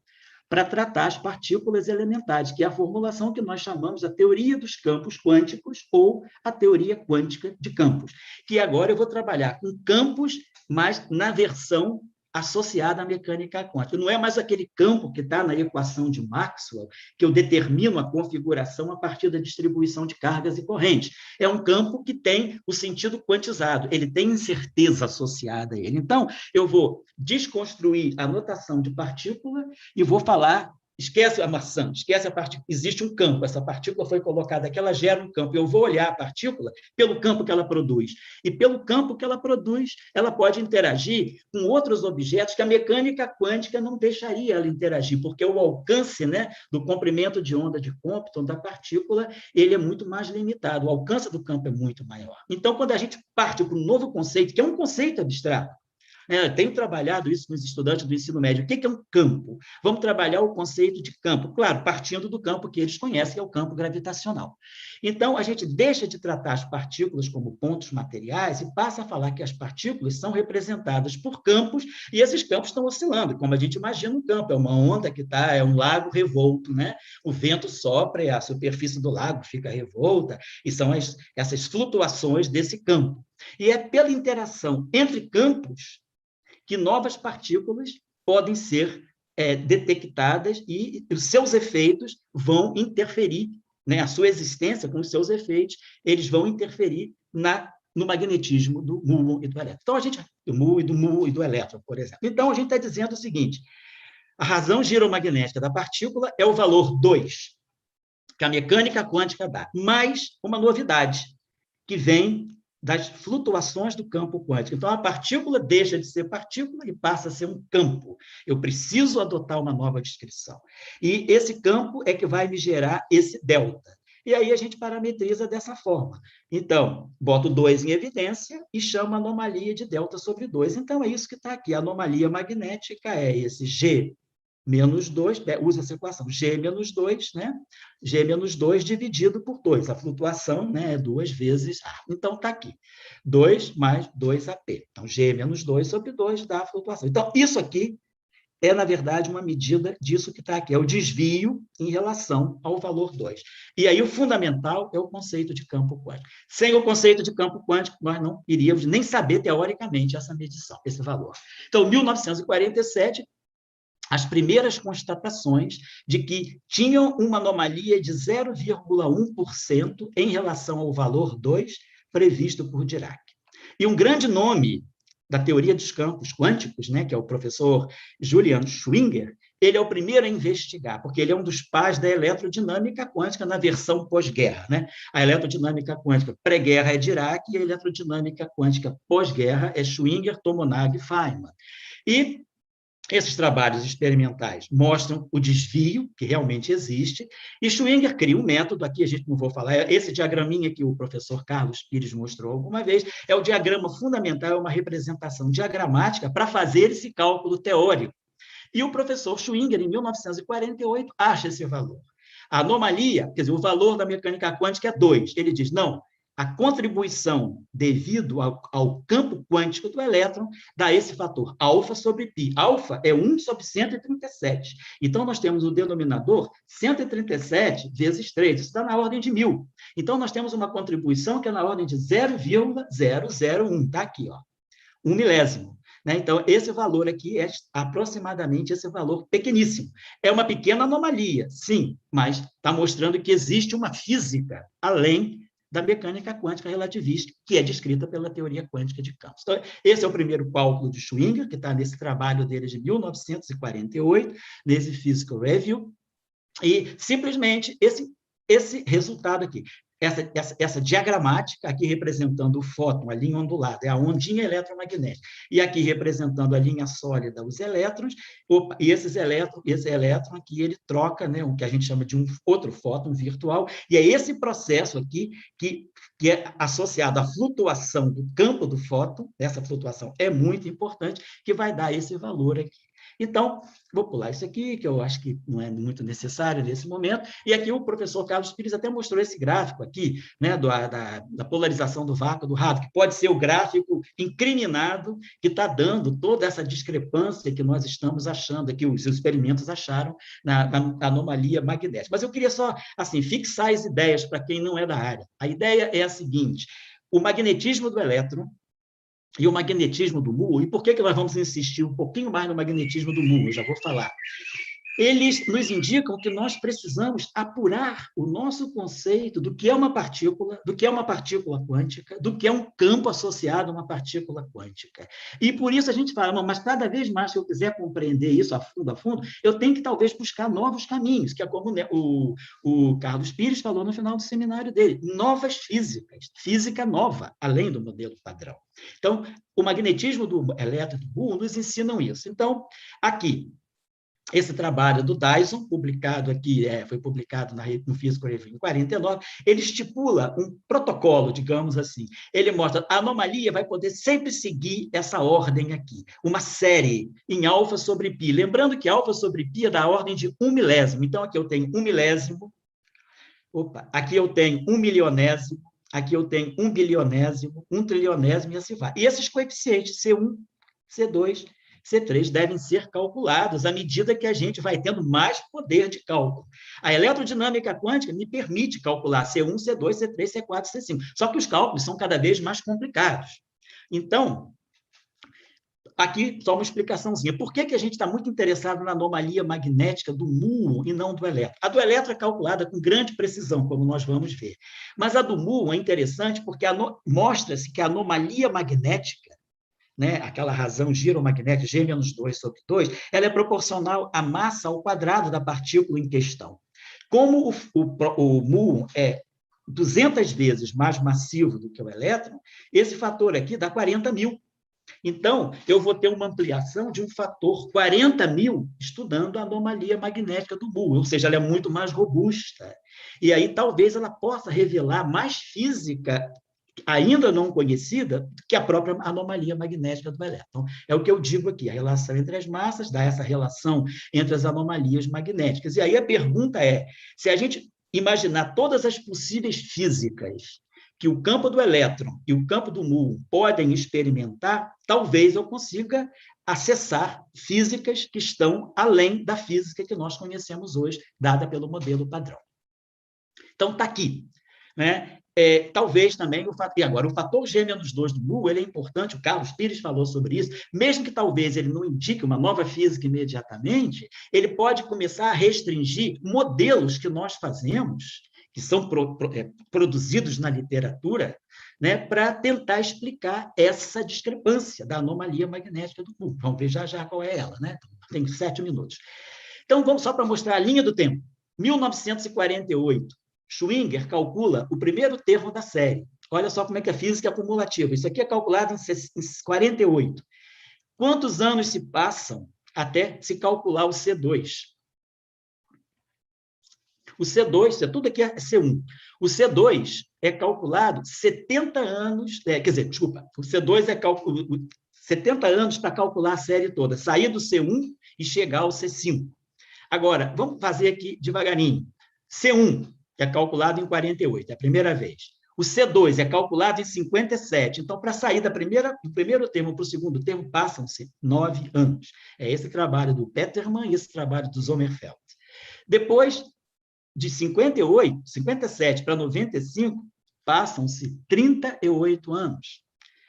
Speaker 2: para tratar as partículas elementares, que é a formulação que nós chamamos a teoria dos campos quânticos ou a teoria quântica de campos, que agora eu vou trabalhar com campos, mas na versão associada à mecânica quântica. Não é mais aquele campo que está na equação de Maxwell, que eu determino a configuração a partir da distribuição de cargas e correntes. É um campo que tem o sentido quantizado, ele tem incerteza associada a ele. Então, eu vou desconstruir a notação de partícula e vou falar esquece a maçã, esquece a partícula. Existe um campo, essa partícula foi colocada aqui, ela gera um campo. Eu vou olhar a partícula pelo campo que ela produz. E pelo campo que ela produz, ela pode interagir com outros objetos que a mecânica quântica não deixaria ela interagir, porque o alcance, né, do comprimento de onda de Compton da partícula, ele é muito mais limitado, o alcance do campo é muito maior. Então, quando a gente parte para um novo conceito, que é um conceito abstrato, tenho trabalhado isso com os estudantes do ensino médio. O que é um campo? Vamos trabalhar o conceito de campo, claro, partindo do campo que eles conhecem, que é o campo gravitacional. Então, a gente deixa de tratar as partículas como pontos materiais e passa a falar que as partículas são representadas por campos, e esses campos estão oscilando, como a gente imagina um campo, é uma onda que está, é um lago revolto, né? O vento sopra e a superfície do lago fica revolta, e são essas flutuações desse campo. E é pela interação entre campos que novas partículas podem ser detectadas e os seus efeitos vão interferir, né? A sua existência com os seus efeitos, eles vão interferir no magnetismo do muon e do elétron. Então, do muon e do elétron, por exemplo. Então, a gente está dizendo o seguinte, a razão giromagnética da partícula é o valor 2, que a mecânica quântica dá, mais uma novidade, que vem das flutuações do campo quântico. Então, a partícula deixa de ser partícula e passa a ser um campo. Eu preciso adotar uma nova descrição. E esse campo é que vai me gerar esse delta. E aí a gente parametriza dessa forma. Então, boto 2 em evidência e chamo a anomalia de delta sobre 2. Então, é isso que está aqui. A anomalia magnética é esse G menos 2, usa essa equação, G menos 2, né? G menos 2 dividido por 2. A flutuação, né, é 2 vezes A. Então, está aqui. 2 mais 2AP. Então, G menos 2 sobre 2 dá a flutuação. Então, isso aqui é, na verdade, uma medida disso que está aqui. É o desvio em relação ao valor 2. E aí, o fundamental é o conceito de campo quântico. Sem o conceito de campo quântico, nós não iríamos nem saber, teoricamente, essa medição, esse valor. Então, 1947, as primeiras constatações de que tinham uma anomalia de 0,1% em relação ao valor 2 previsto por Dirac. E um grande nome da teoria dos campos quânticos, né, que é o professor Julian Schwinger, ele é o primeiro a investigar, porque ele é um dos pais da eletrodinâmica quântica na versão pós-guerra, né? A eletrodinâmica quântica pré-guerra é Dirac e a eletrodinâmica quântica pós-guerra é Schwinger, Tomonaga e Feynman. E esses trabalhos experimentais mostram o desvio, que realmente existe, e Schwinger cria um método, aqui a gente não vou falar, esse diagraminha que o professor Carlos Pires mostrou alguma vez, é o diagrama fundamental, é uma representação diagramática para fazer esse cálculo teórico. E o professor Schwinger, em 1948, acha esse valor. A anomalia, quer dizer, o valor da mecânica quântica é 2. Ele diz, não, a contribuição devido ao campo quântico do elétron dá esse fator, alfa sobre π. Alfa é 1 sobre 137. Então, nós temos o denominador 137 vezes 3. Isso está na ordem de 1000. Então, nós temos uma contribuição que é na ordem de 0,001. Está aqui, ó, 1 milésimo. Né? Então, esse valor aqui é aproximadamente esse valor pequeníssimo. É uma pequena anomalia, sim, mas está mostrando que existe uma física além da mecânica quântica relativista, que é descrita pela teoria quântica de campos. Então, esse é o primeiro cálculo de Schwinger, que está nesse trabalho dele de 1948, nesse Physical Review, e simplesmente esse resultado aqui, essa diagramática, aqui representando o fóton, a linha ondulada, é a ondinha eletromagnética, e aqui representando a linha sólida, os elétrons, e esse elétron aqui, ele troca, né, o que a gente chama de um outro fóton virtual, e é esse processo aqui que é associado à flutuação do campo do fóton, essa flutuação é muito importante, que vai dar esse valor aqui. Então, vou pular isso aqui, que eu acho que não é muito necessário nesse momento, e aqui o professor Carlos Pires até mostrou esse gráfico aqui, né, da polarização do vácuo do rato, que pode ser o gráfico incriminado que está dando toda essa discrepância que nós estamos achando, que os experimentos acharam na anomalia magnética. Mas eu queria só, assim, fixar as ideias para quem não é da área. A ideia é a seguinte, o magnetismo do elétron e o magnetismo do muon, e por que nós vamos insistir um pouquinho mais no magnetismo do muon? Eu já vou falar. eles nos indicam que nós precisamos apurar o nosso conceito do que é uma partícula quântica, do que é um campo associado a uma partícula quântica. E por isso a gente fala, mas cada vez mais, se eu quiser compreender isso a fundo, eu tenho que talvez buscar novos caminhos, que é como, né, o Carlos Pires falou no final do seminário dele, novas físicas, física nova, além do modelo padrão. Então, o magnetismo do elétron do Boole nos ensinam isso. Então, aqui, esse trabalho do Dyson, publicado aqui, foi publicado no Physical Review em 49, ele estipula um protocolo, digamos assim. Ele mostra a anomalia vai poder sempre seguir essa ordem aqui, uma série em alfa sobre π. Lembrando que alfa sobre π é da ordem de 1 milésimo. Então, aqui eu tenho 1 milésimo, aqui eu tenho 1 milionésimo, aqui eu tenho 1 bilionésimo, 1 trilionésimo e assim vai. E esses coeficientes, C1, C2, C3 devem ser calculados à medida que a gente vai tendo mais poder de cálculo. A eletrodinâmica quântica me permite calcular C1, C2, C3, C4, C5. Só que os cálculos são cada vez mais complicados. Então, aqui só uma explicaçãozinha. Por que a gente está muito interessado na anomalia magnética do muon e não do elétron? A do elétron é calculada com grande precisão, como nós vamos ver. Mas a do muon é interessante porque mostra-se que a anomalia magnética, né, aquela razão giromagnética, G-2/2, ela é proporcional à massa ao quadrado da partícula em questão. Como o muon é 200 vezes mais massivo do que o elétron, esse fator aqui dá 40.000. Então, eu vou ter uma ampliação de um fator 40.000 estudando a anomalia magnética do muon, ou seja, ela é muito mais robusta. E aí, talvez, ela possa revelar mais física ainda não conhecida que a própria anomalia magnética do elétron. Então, é o que eu digo aqui, a relação entre as massas dá essa relação entre as anomalias magnéticas. E aí a pergunta é, se a gente imaginar todas as possíveis físicas que o campo do elétron e o campo do muon podem experimentar, talvez eu consiga acessar físicas que estão além da física que nós conhecemos hoje, dada pelo modelo padrão. Então, está aqui, né? Talvez também e agora o fator G-2 do muon ele é importante, o Carlos Pires falou sobre isso, mesmo que talvez ele não indique uma nova física imediatamente, ele pode começar a restringir modelos que nós fazemos, que são produzidos na literatura, né, para tentar explicar essa discrepância da anomalia magnética do muon. Vamos ver já qual é ela, né? Tem 7 minutos. Então, vamos só para mostrar a linha do tempo. 1948. Schwinger calcula o primeiro termo da série. Olha só como é que a física é acumulativa. Isso aqui é calculado em 48. Quantos anos se passam até se calcular o C2? O C2, isso tudo aqui é C1. O C2 é calculado 70 anos... o C2 é 70 anos para calcular a série toda. Sair do C1 e chegar ao C5. Agora, vamos fazer aqui devagarinho. C1 é calculado em 48, é a primeira vez. O C2 é calculado em 57. Então, para sair do primeiro termo para o segundo termo, passam-se 9 anos. É esse trabalho do Peterman e esse trabalho do Sommerfeld. Depois, de 57 para 95, passam-se 38 anos.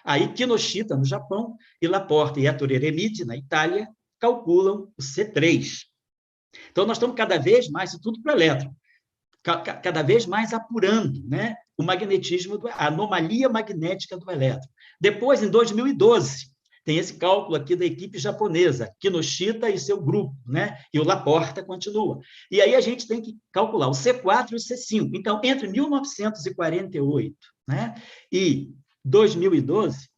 Speaker 2: Aí, Kinoshita, no Japão, e Laporte e Ettore Eremiti, na Itália, calculam o C3. Então, nós estamos cada vez mais, isso tudo para o elétron, cada vez mais apurando, né, o magnetismo, a anomalia magnética do elétron. Depois, em 2012, tem esse cálculo aqui da equipe japonesa, Kinoshita e seu grupo, né, e o Laporta continua. E aí a gente tem que calcular o C4 e o C5. Então, entre 1948, né, e 2012,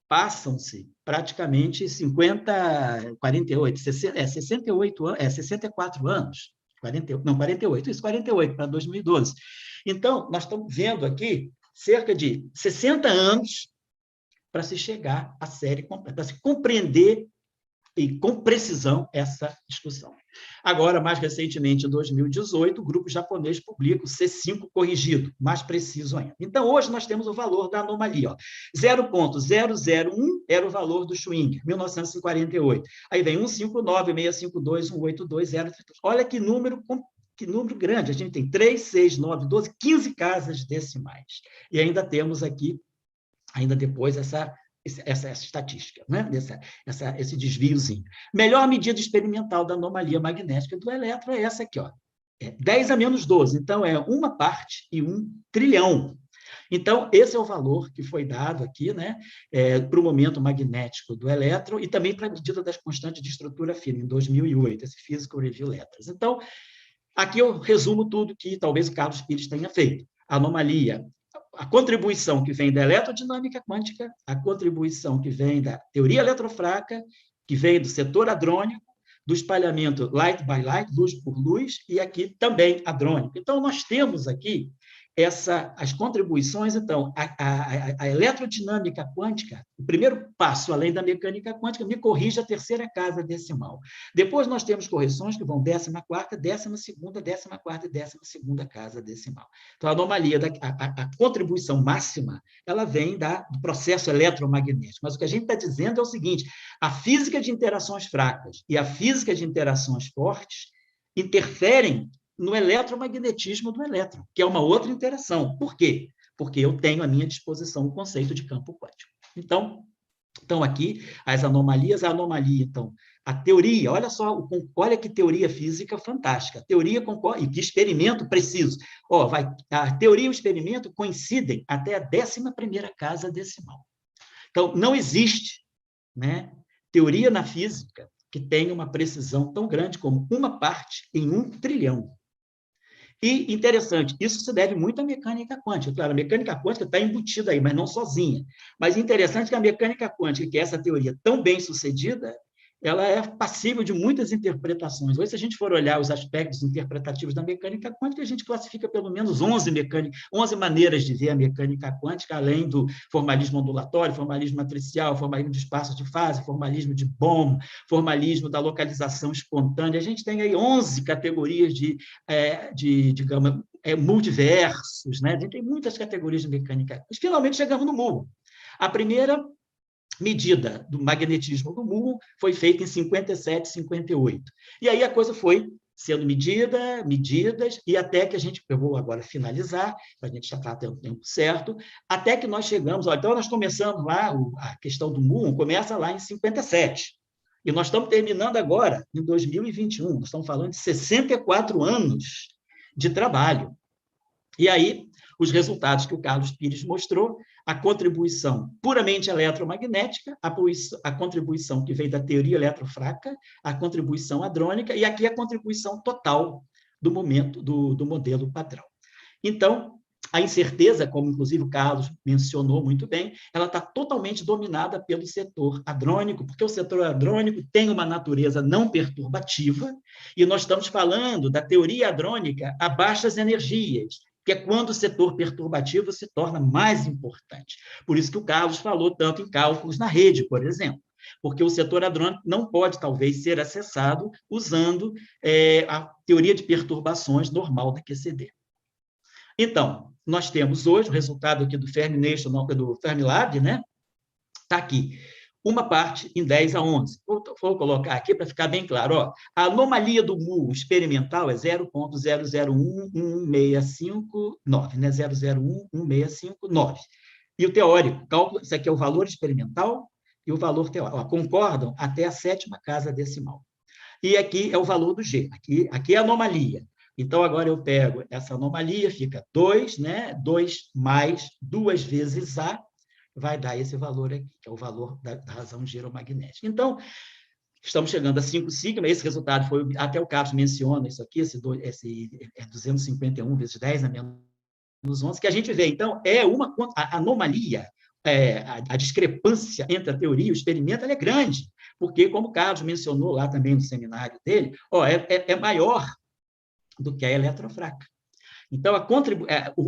Speaker 2: passam-se praticamente 64 anos. 48, isso, 48 para 2012. Então, nós estamos vendo aqui cerca de 60 anos para se chegar à série completa, para se compreender e com precisão essa discussão. Agora, mais recentemente, em 2018, o grupo japonês publica o C5 corrigido, mais preciso ainda. Então, hoje nós temos o valor da anomalia. 0,001 era o valor do Schwinger, 1948. Aí vem 159, 652, 182, 032. Olha que número grande. A gente tem 3, 6, 9, 12, 15 casas decimais. E ainda temos aqui, ainda depois, essa essa estatística, né? Esse desviozinho. Melhor medida experimental da anomalia magnética do elétron é essa aqui, ó. 10 a menos 12. Então, é 1 parte em 1 trilhão. Então, esse é o valor que foi dado aqui, né, para o momento magnético do elétron e também para a medida das constantes de estrutura fina, em 2008, esse Physical Review Letters. Então, aqui eu resumo tudo que talvez o Carlos Pires tenha feito. A anomalia, a contribuição que vem da eletrodinâmica quântica, a contribuição que vem da teoria eletrofraca, que vem do setor hadrônico, do espalhamento light by light, luz por luz, e aqui também hadrônico. Então, nós temos aqui as contribuições, então, a eletrodinâmica quântica, o primeiro passo, além da mecânica quântica, me corrige a terceira casa decimal. Depois nós temos correções que vão 14ª, 12ª, 14ª e 12ª casa decimal. Então, a anomalia, a contribuição máxima, ela vem do processo eletromagnético. Mas o que a gente está dizendo é o seguinte, a física de interações fracas e a física de interações fortes interferem no eletromagnetismo do elétron, que é uma outra interação. Por quê? Porque eu tenho à minha disposição o conceito de campo quântico. Então aqui, as anomalias, a anomalia, então, a teoria, olha só, olha que teoria física fantástica, teoria e que experimento preciso. A teoria e o experimento coincidem até a 11ª casa decimal. Então, não existe, né, teoria na física que tenha uma precisão tão grande como 1 parte em 1 trilhão. E, interessante, isso se deve muito à mecânica quântica. Claro, a mecânica quântica está embutida aí, mas não sozinha. Mas interessante que a mecânica quântica, que é essa teoria tão bem sucedida, ela é passível de muitas interpretações. Hoje, se a gente for olhar os aspectos interpretativos da mecânica quântica, a gente classifica pelo menos 11 maneiras de ver a mecânica quântica, além do formalismo ondulatório, formalismo matricial, formalismo de espaço de fase, formalismo de Bohm, formalismo da localização espontânea. A gente tem aí 11 categorias digamos, multiversos, né? A gente tem muitas categorias de mecânica. Mas, finalmente, chegamos no murro. A primeira medida do magnetismo do murro foi feita em 57, 58. E aí a coisa foi sendo medidas, e até que eu vou agora finalizar, para a gente já está até o tempo certo, até que nós chegamos, então nós começamos lá, a questão do murro começa lá em 57, e nós estamos terminando agora, em 2021, nós estamos falando de 64 anos de trabalho. E aí, os resultados que o Carlos Pires mostrou, a contribuição puramente eletromagnética, a contribuição que veio da teoria eletrofraca, a contribuição hadrônica, e aqui a contribuição total do modelo padrão. Então, a incerteza, como inclusive o Carlos mencionou muito bem, ela está totalmente dominada pelo setor hadrônico, porque o setor hadrônico tem uma natureza não perturbativa, e nós estamos falando da teoria hadrônica a baixas energias, que é quando o setor perturbativo se torna mais importante. Por isso que o Carlos falou tanto em cálculos na rede, por exemplo, porque o setor hadrônico não pode, talvez, ser acessado usando a teoria de perturbações normal da QCD. Então, nós temos hoje o resultado aqui do Fermilab, né? Está aqui. 1 parte em 10 a 11. Vou colocar aqui para ficar bem claro. Ó, a anomalia do murro experimental é 0,001165,9, né? 0,0011659. E o teórico, cálculo, isso aqui é o valor experimental e o valor teórico. Ó, concordam até a 7ª casa decimal. E aqui é o valor do G. Aqui é a anomalia. Então, agora eu pego essa anomalia, fica 2, né? 2 mais 2 vezes A, vai dar esse valor aqui, que é o valor da razão giromagnética. Então, estamos chegando a 5 sigma, esse resultado foi, até o Carlos menciona isso aqui, esse 251 vezes 10 a menos 11, que a gente vê, então, a anomalia, a discrepância entre a teoria e o experimento, ela é grande, porque, como o Carlos mencionou lá também no seminário dele, é maior do que a eletrofraca. Então,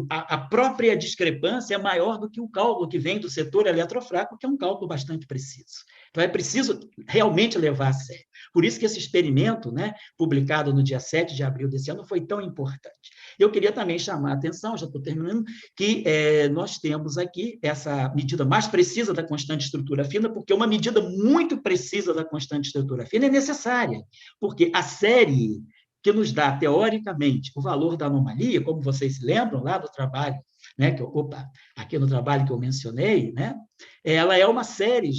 Speaker 2: a própria discrepância é maior do que o cálculo que vem do setor eletrofraco, que é um cálculo bastante preciso. Então, é preciso realmente levar a sério. Por isso que esse experimento, né, publicado no dia 7 de abril desse ano, foi tão importante. Eu queria também chamar a atenção, já estou terminando, que nós temos aqui essa medida mais precisa da constante estrutura fina, porque uma medida muito precisa da constante estrutura fina é necessária, porque a série que nos dá, teoricamente, o valor da anomalia, como vocês se lembram lá do trabalho, né, aqui no trabalho que eu mencionei, né, ela é uma série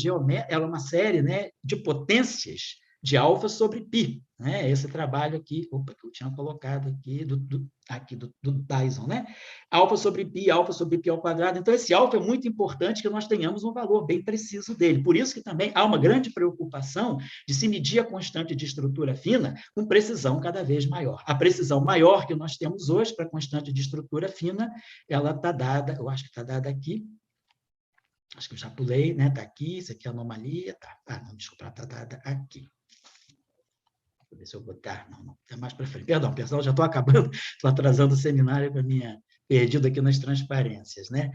Speaker 2: ela é uma série, né, de potências de alfa sobre π, né? Esse trabalho aqui, que eu tinha colocado aqui do Dyson, né? Alfa sobre π ao quadrado. Então, esse alfa é muito importante que nós tenhamos um valor bem preciso dele. Por isso que também há uma grande preocupação de se medir a constante de estrutura fina com precisão cada vez maior. A precisão maior que nós temos hoje para a constante de estrutura fina, ela está dada, eu acho que está dada aqui, acho que eu já pulei, né? Está aqui, isso aqui é anomalia, tá? Não, desculpa, está dada aqui. Deixa eu ver se eu botar. Não, é mais para frente. Perdão, pessoal, já estou acabando, estou atrasando o seminário para minha perdido aqui nas transparências, né?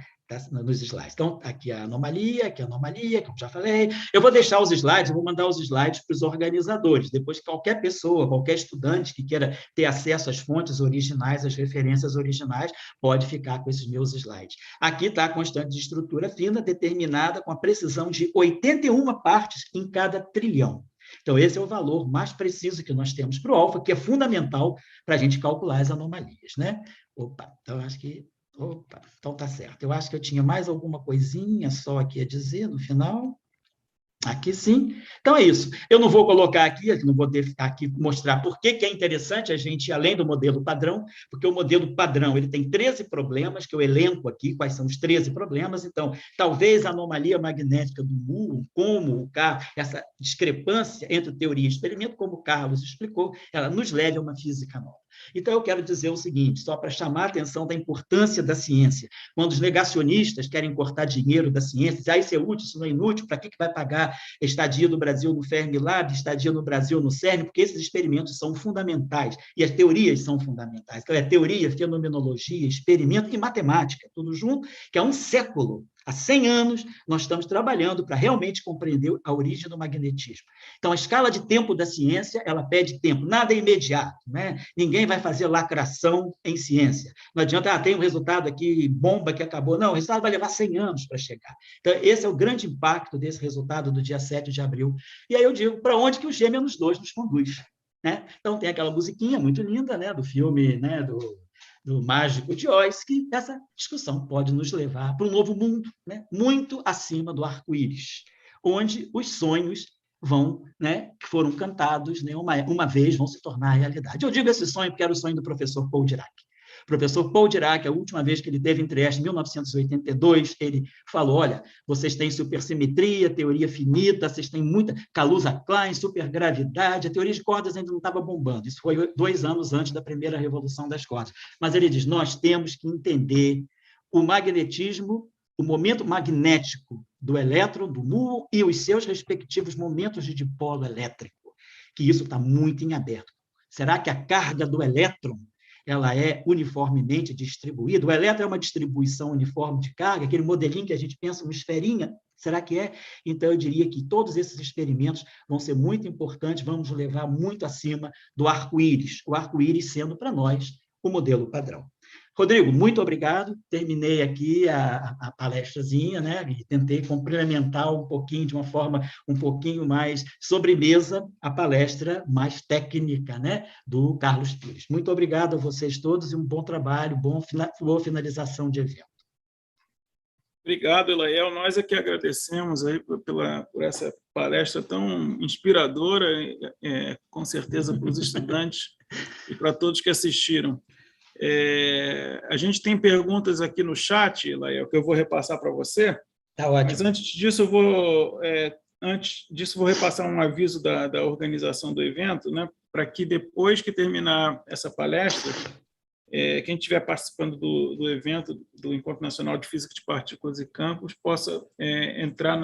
Speaker 2: Nos slides. Então, aqui a anomalia, como já falei. Eu vou deixar os slides, eu vou mandar os slides para os organizadores. Depois, qualquer pessoa, qualquer estudante que queira ter acesso às fontes originais, às referências originais, pode ficar com esses meus slides. Aqui está a constante de estrutura fina, determinada com a precisão de 81 partes em cada trilhão. Então, esse é o valor mais preciso que nós temos para o alfa, que é fundamental para a gente calcular as anomalias, né? Então, acho que... então tá certo. Eu acho que eu tinha mais alguma coisinha só aqui a dizer no final. Aqui sim. Então é isso. Eu não vou colocar aqui, não vou aqui mostrar por que é interessante a gente ir além do modelo padrão, porque o modelo padrão ele tem 13 problemas, que eu elenco aqui, quais são os 13 problemas. Então, talvez a anomalia magnética do muon, como o Carlos, essa discrepância entre teoria e experimento, como o Carlos explicou, ela nos leve a uma física nova. Então, eu quero dizer o seguinte, só para chamar a atenção da importância da ciência. Quando os negacionistas querem cortar dinheiro da ciência, isso é útil, isso não é inútil, para que vai pagar estadia no Brasil no Fermilab, estadia no Brasil no CERN? Porque esses experimentos são fundamentais, e as teorias são fundamentais. Então, é teoria, fenomenologia, experimento e matemática, tudo junto, que há um século, há 100 anos, nós estamos trabalhando para realmente compreender a origem do magnetismo. Então, a escala de tempo da ciência, ela pede tempo, nada é imediato, né? Ninguém vai fazer lacração em ciência. Não adianta, tem um resultado aqui, bomba que acabou. Não, o resultado vai levar 100 anos para chegar. Então, esse é o grande impacto desse resultado do dia 7 de abril. E aí eu digo, para onde que o Gêmeos-2 nos conduz? Né? Então, tem aquela musiquinha muito linda, né, do filme, né, do Mágico de Oz, que essa discussão pode nos levar para um novo mundo, né? Muito acima do arco-íris, onde os sonhos vão, né, que foram cantados, né, uma vez vão se tornar realidade. Eu digo esse sonho porque era o sonho do professor Paul Dirac. O professor Paul Dirac, a última vez que ele teve em Trieste, em 1982, ele falou, olha, vocês têm supersimetria, teoria finita, vocês têm muita Kaluza-Klein, supergravidade, a teoria de cordas ainda não estava bombando. Isso foi 2 anos antes da primeira revolução das cordas. Mas ele diz, nós temos que entender o magnetismo, o momento magnético do elétron, do muon, e os seus respectivos momentos de dipolo elétrico, que isso está muito em aberto. Será que a carga do elétron ela é uniformemente distribuída? O elétron é uma distribuição uniforme de carga, aquele modelinho que a gente pensa uma esferinha, será que é? Então, eu diria que todos esses experimentos vão ser muito importantes, vamos levar muito acima do arco-íris, o arco-íris sendo para nós o modelo padrão. Rodrigo, muito obrigado. Terminei aqui a palestrazinha, né? E tentei complementar um pouquinho, de uma forma um pouquinho mais sobremesa, a palestra mais técnica, né? Do Carlos Pires. Muito obrigado a vocês todos e um bom trabalho, boa finalização de evento.
Speaker 1: Obrigado, Elael. Nós é que agradecemos aí por essa palestra tão inspiradora, com certeza para os estudantes e para todos que assistiram. A gente tem perguntas aqui no chat, Elael, que eu vou repassar para você.
Speaker 2: Tá ótimo.
Speaker 1: Mas antes disso, vou repassar um aviso da organização do evento, né, para que depois que terminar essa palestra, quem estiver participando do evento do Encontro Nacional de Física de Partículas e Campos possa entrar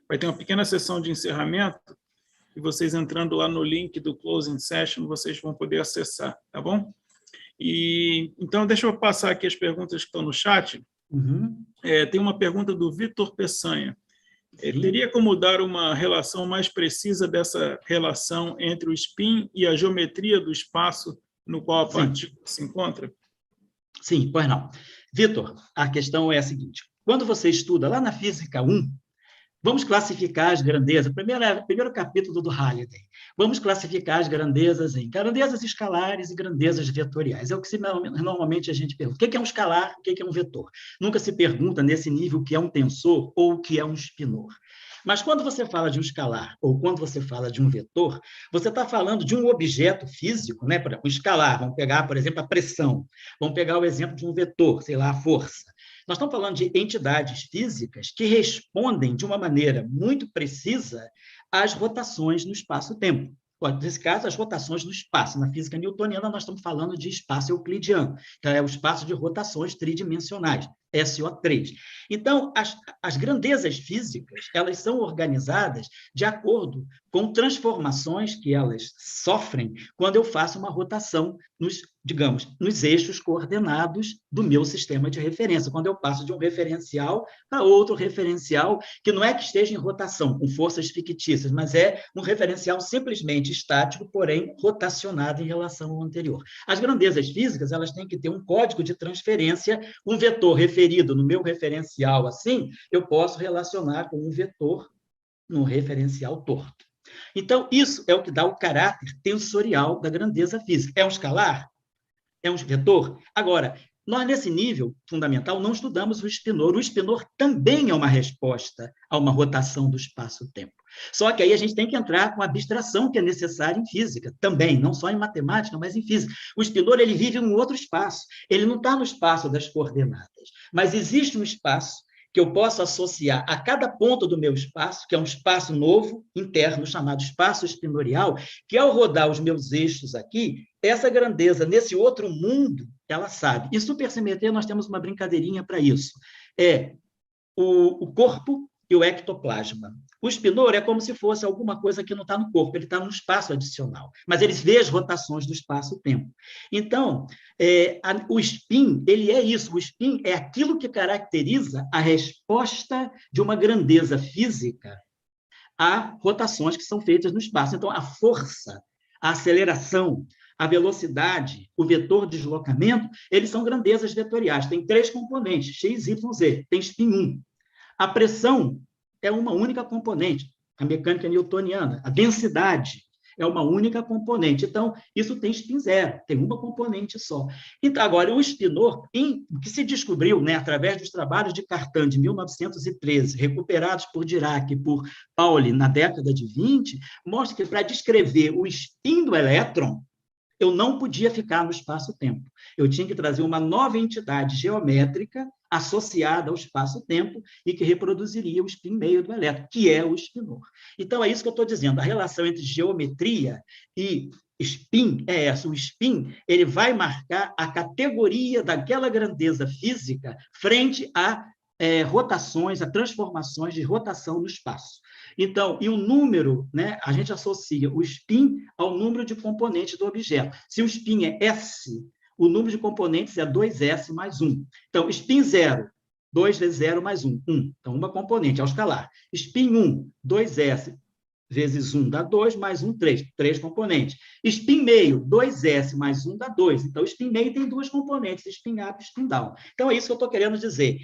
Speaker 1: vai ter uma pequena sessão de encerramento, e vocês entrando lá no link do Closing Session, vocês vão poder acessar, tá bom? Então, deixa eu passar aqui as perguntas que estão no chat.
Speaker 2: Uhum.
Speaker 1: Tem uma pergunta do Vitor Peçanha. Teria como dar uma relação mais precisa dessa relação entre o spin e a geometria do espaço no qual a partícula se encontra?
Speaker 2: Sim, pois não. Vitor, a questão é a seguinte. Quando você estuda lá na Física 1, Vamos classificar as grandezas. Primeiro capítulo do Halliday. Vamos classificar as grandezas em grandezas escalares e grandezas vetoriais. É o que normalmente a gente pergunta. O que é um escalar? O que é um vetor? Nunca se pergunta nesse nível o que é um tensor ou o que é um espinor. Mas quando você fala de um escalar ou quando você fala de um vetor, você está falando de um objeto físico, né? Por exemplo, um escalar. Vamos pegar, por exemplo, a pressão. Vamos pegar o exemplo de um vetor, sei lá, a força. Nós estamos falando de entidades físicas que respondem de uma maneira muito precisa às rotações no espaço-tempo. Nesse caso, as rotações no espaço. Na física newtoniana, nós estamos falando de espaço euclidiano, que é o espaço de rotações tridimensionais, SO3. Então, as grandezas físicas, elas são organizadas de acordo com transformações que elas sofrem quando eu faço uma rotação nos eixos coordenados do meu sistema de referência, quando eu passo de um referencial para outro referencial, que não é que esteja em rotação, com forças fictícias, mas é um referencial simplesmente estático, porém rotacionado em relação ao anterior. As grandezas físicas, elas têm que ter um código de transferência, um vetor referido no meu referencial assim, eu posso relacionar com um vetor no referencial torto. Então, isso é o que dá o caráter tensorial da grandeza física. É um escalar? É um vetor? Agora, nós, nesse nível fundamental, não estudamos o espinor. O espinor também é uma resposta a uma rotação do espaço-tempo. Só que aí a gente tem que entrar com a abstração que é necessária em física, também, não só em matemática, mas em física. O espinor, ele vive em um outro espaço. Ele não está no espaço das coordenadas, mas existe um espaço que eu posso associar a cada ponto do meu espaço, que é um espaço novo, interno, chamado espaço espinorial, que ao rodar os meus eixos aqui, essa grandeza nesse outro mundo, ela sabe. Em supersimetria, nós temos uma brincadeirinha para isso. É o corpo e o ectoplasma. O espinor é como se fosse alguma coisa que não está no corpo, ele está num espaço adicional, mas ele vê as rotações do espaço-tempo. Então, o spin, ele é isso, o spin é aquilo que caracteriza a resposta de uma grandeza física a rotações que são feitas no espaço. Então, a força, a aceleração, a velocidade, o vetor de deslocamento, eles são grandezas vetoriais. Tem 3 componentes, x, y, z. Tem spin 1. A pressão é uma única componente, a mecânica newtoniana. A densidade é uma única componente. Então, isso tem spin 0, tem uma componente só. Então, agora, o espinor, que se descobriu, né, através dos trabalhos de Cartan, de 1913, recuperados por Dirac e por Pauli na década de 20, mostra que, para descrever o spin do elétron, eu não podia ficar no espaço-tempo. Eu tinha que trazer uma nova entidade geométrica associada ao espaço-tempo e que reproduziria o spin meio do elétron, que é o espinor. Então, é isso que eu estou dizendo. A relação entre geometria e spin é essa. O spin, ele vai marcar a categoria daquela grandeza física frente a rotações, a transformações de rotação no espaço. Então, e o número, né, a gente associa o spin ao número de componentes do objeto. Se o spin é S, o número de componentes é 2S mais 1. Então, spin 0, 2 vezes 0 mais 1, 1. Então, uma componente, ao escalar. Spin 1, 2S vezes 1 dá 2, mais 1, 3. 3 componentes. Spin meio, 2S mais 1 dá 2. Então, spin meio tem 2 componentes, spin up e spin down. Então, é isso que eu estou querendo dizer.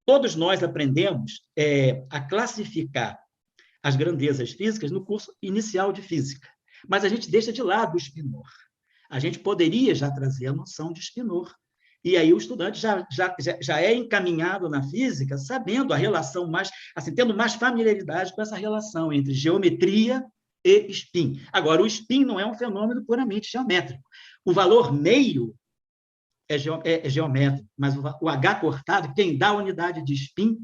Speaker 2: Todos nós aprendemos a classificar as grandezas físicas no curso inicial de física, mas a gente deixa de lado o espinor. A gente poderia já trazer a noção de espinor. E aí o estudante já é encaminhado na física sabendo a relação mais, assim, tendo mais familiaridade com essa relação entre geometria e spin. Agora, o spin não é um fenômeno puramente geométrico. O valor meio é geométrico, mas o H cortado, quem dá a unidade de spin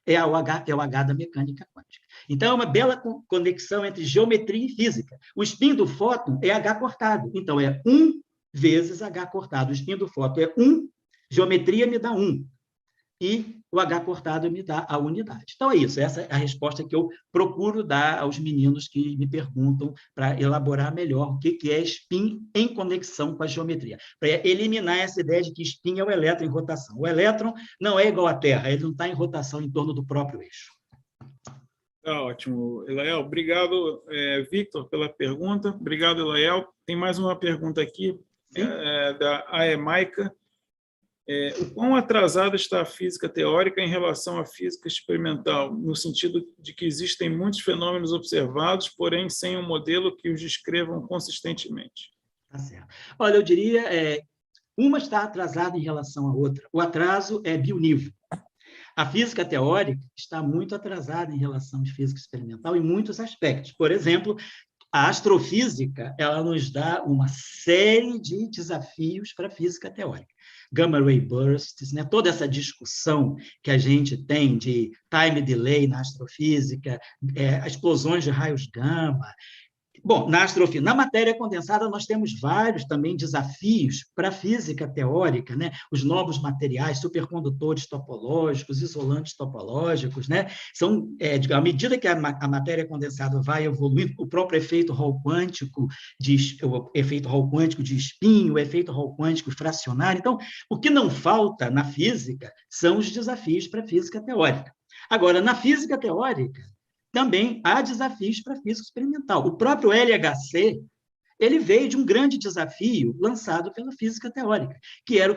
Speaker 2: é o H da mecânica quântica. Então, é uma bela conexão entre geometria e física. O spin do fóton é H cortado. Então, é 1 vezes H cortado. O spin do fóton é 1, geometria me dá 1. E o H cortado me dá a unidade. Então, é isso. Essa é a resposta que eu procuro dar aos meninos que me perguntam para elaborar melhor o que é spin em conexão com a geometria. Para eliminar essa ideia de que spin é o elétron em rotação. O elétron não é igual à Terra, ele não está em rotação em torno do próprio eixo.
Speaker 1: Tá ótimo, Elael. Obrigado, Victor, pela pergunta. Obrigado, Elael. Tem mais uma pergunta aqui, da Aemaica. O quão atrasada está a física teórica em relação à física experimental, no sentido de que existem muitos fenômenos observados, porém sem um modelo que os descrevam consistentemente?
Speaker 2: Tá certo. Olha, eu diria, uma está atrasada em relação à outra. O atraso é bionívoco. A física teórica está muito atrasada em relação à física experimental em muitos aspectos. Por exemplo, a astrofísica, ela nos dá uma série de desafios para a física teórica. Gamma ray bursts, né? Toda essa discussão que a gente tem de time delay na astrofísica, explosões de raios gama. Bom, na matéria condensada, nós temos vários também desafios para a física teórica, né? Os novos materiais, supercondutores topológicos, isolantes topológicos, né? São, à medida que a matéria condensada vai evoluindo, o próprio efeito Hall quântico, o efeito Hall quântico de espinho, o efeito Hall quântico fracionário. Então, o que não falta na física são os desafios para a física teórica. Agora, na física teórica, também há desafios para a física experimental. O próprio LHC, ele veio de um grande desafio lançado pela física teórica,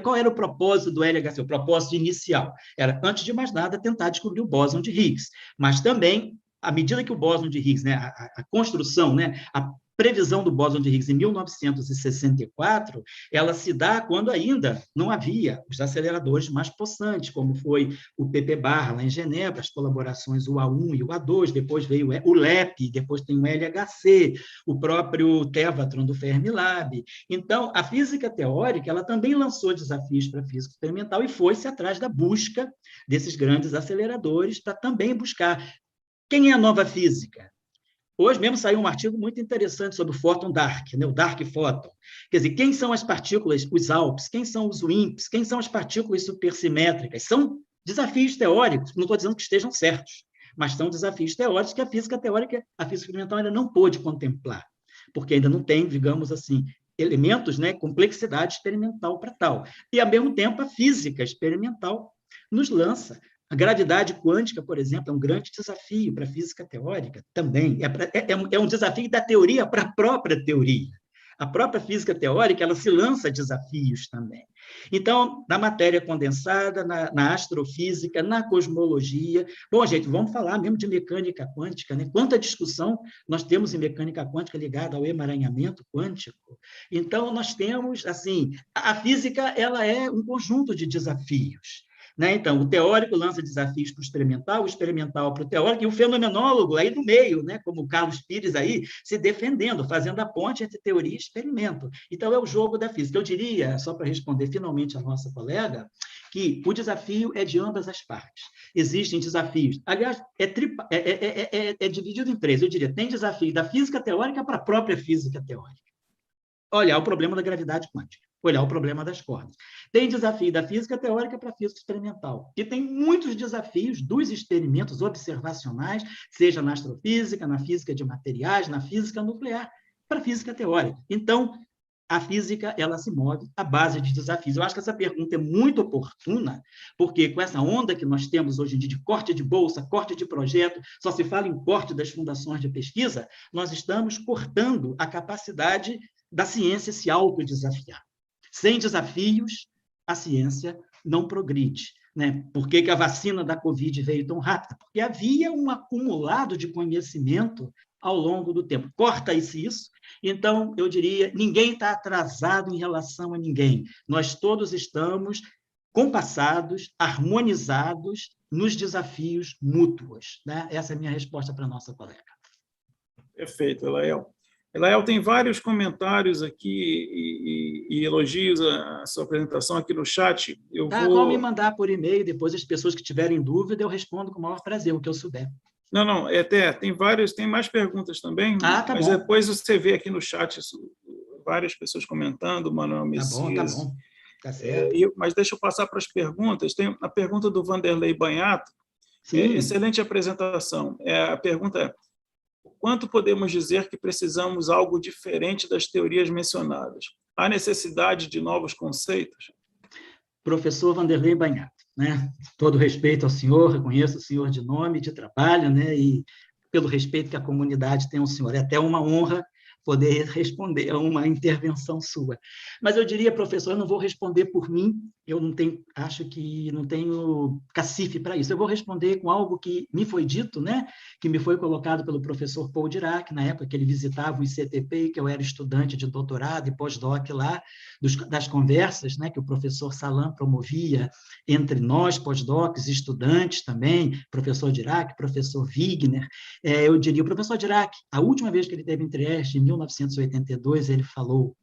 Speaker 2: qual era o propósito do LHC? O propósito inicial era, antes de mais nada, tentar descobrir o bóson de Higgs, mas também, à medida que o bóson de Higgs, né, a construção, né, a previsão do bóson de Higgs em 1964, ela se dá quando ainda não havia os aceleradores mais possantes, como foi o PP-barra lá em Genebra, as colaborações o A1 e o A2, depois veio o LEP, depois tem o LHC, o próprio Tevatron do Fermilab. Então, a física teórica, ela também lançou desafios para a física experimental e foi-se atrás da busca desses grandes aceleradores para também buscar quem é a nova física. Hoje mesmo saiu um artigo muito interessante sobre o fóton dark, né? O dark fóton. Quer dizer, quem são as partículas, os ALPs, quem são os WIMPs, quem são as partículas supersimétricas? São desafios teóricos, não estou dizendo que estejam certos, mas são desafios teóricos que a física teórica, a física experimental ainda não pôde contemplar, porque ainda não tem, digamos assim, elementos, né, complexidade experimental para tal. E, ao mesmo tempo, a física experimental nos lança. A gravidade quântica, por exemplo, é um grande desafio para a física teórica também. É um desafio da teoria para a própria teoria. A própria física teórica, ela se lança desafios também. Então, na matéria condensada, na astrofísica, na cosmologia... Bom, gente, vamos falar mesmo de mecânica quântica, né? Quanta discussão nós temos em mecânica quântica ligada ao emaranhamento quântico. Então, nós temos, assim, a física, ela é um conjunto de desafios. Né? Então, o teórico lança desafios para o experimental para o teórico, e o fenomenólogo aí no meio, né? Como o Carlos Pires aí, se defendendo, fazendo a ponte entre teoria e experimento. Então, é o jogo da física. Eu diria, só para responder finalmente a nossa colega, que o desafio é de ambas as partes. Existem desafios. Aliás, é dividido em três. Eu diria, tem desafio da física teórica para a própria física teórica. Olhar o problema da gravidade quântica, olhar o problema das cordas. Tem desafio da física teórica para a física experimental. E tem muitos desafios dos experimentos observacionais, seja na astrofísica, na física de materiais, na física nuclear, para a física teórica. Então, a física, ela se move à base de desafios. Eu acho que essa pergunta é muito oportuna, porque com essa onda que nós temos hoje em dia de corte de bolsa, corte de projeto, só se fala em corte das fundações de pesquisa, nós estamos cortando a capacidade da ciência se autodesafiar. Sem desafios, a ciência não progride. Né? Por que a vacina da Covid veio tão rápida? Porque havia um acumulado de conhecimento ao longo do tempo. Corta-se isso, então, eu diria, ninguém está atrasado em relação a ninguém. Nós todos estamos compassados, harmonizados nos desafios mútuos. Né? Essa é a minha resposta para a nossa colega.
Speaker 1: Perfeito, Elael. Elael, tem vários comentários aqui e elogios à sua apresentação aqui no chat.
Speaker 2: Vou me mandar por e-mail, depois as pessoas que tiverem dúvida, eu respondo com o maior prazer, o que eu souber.
Speaker 1: Não, tem mais perguntas também,
Speaker 2: tá
Speaker 1: mas
Speaker 2: bom.
Speaker 1: Depois você vê aqui no chat várias pessoas comentando, Manuel Messias.
Speaker 2: Tá bom. Tá certo.
Speaker 1: Mas deixa eu passar para as perguntas. Tem a pergunta do Vanderlei Banhato. Excelente apresentação. A pergunta é: quanto podemos dizer que precisamos algo diferente das teorias mencionadas? Há necessidade de novos conceitos?
Speaker 2: Professor Vanderlei Banhato, né? Todo respeito ao senhor, reconheço o senhor de nome, de trabalho, né? E pelo respeito que a comunidade tem ao senhor. É até uma honra poder responder a uma intervenção sua. Mas eu diria, professor, eu não vou responder por mim, eu não tenho, acho que não tenho cacife para isso. Eu vou responder com algo que me foi dito, né? Que me foi colocado pelo professor Paul Dirac, na época que ele visitava o ICTP, que eu era estudante de doutorado e pós-doc lá, das conversas, né, que o professor Salam promovia entre nós, pós-docs, estudantes também, professor Dirac, professor Wigner. Eu diria, o professor Dirac, a última vez que ele teve em Trieste, em 1982, ele falou: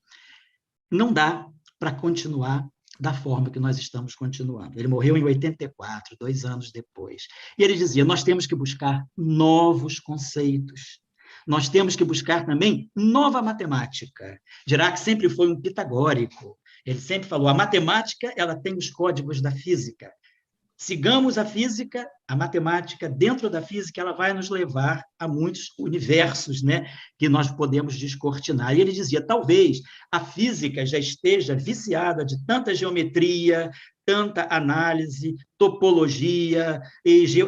Speaker 2: não dá para continuar da forma que nós estamos continuando. Ele morreu em 84, 2 anos depois. E ele dizia, nós temos que buscar novos conceitos. Nós temos que buscar também nova matemática. Dirac sempre foi um pitagórico. Ele sempre falou, a matemática ela tem os códigos da física. Sigamos a física, a matemática, dentro da física, ela vai nos levar a muitos universos, né, que nós podemos descortinar. E ele dizia, talvez a física já esteja viciada de tanta geometria, tanta análise, topologia,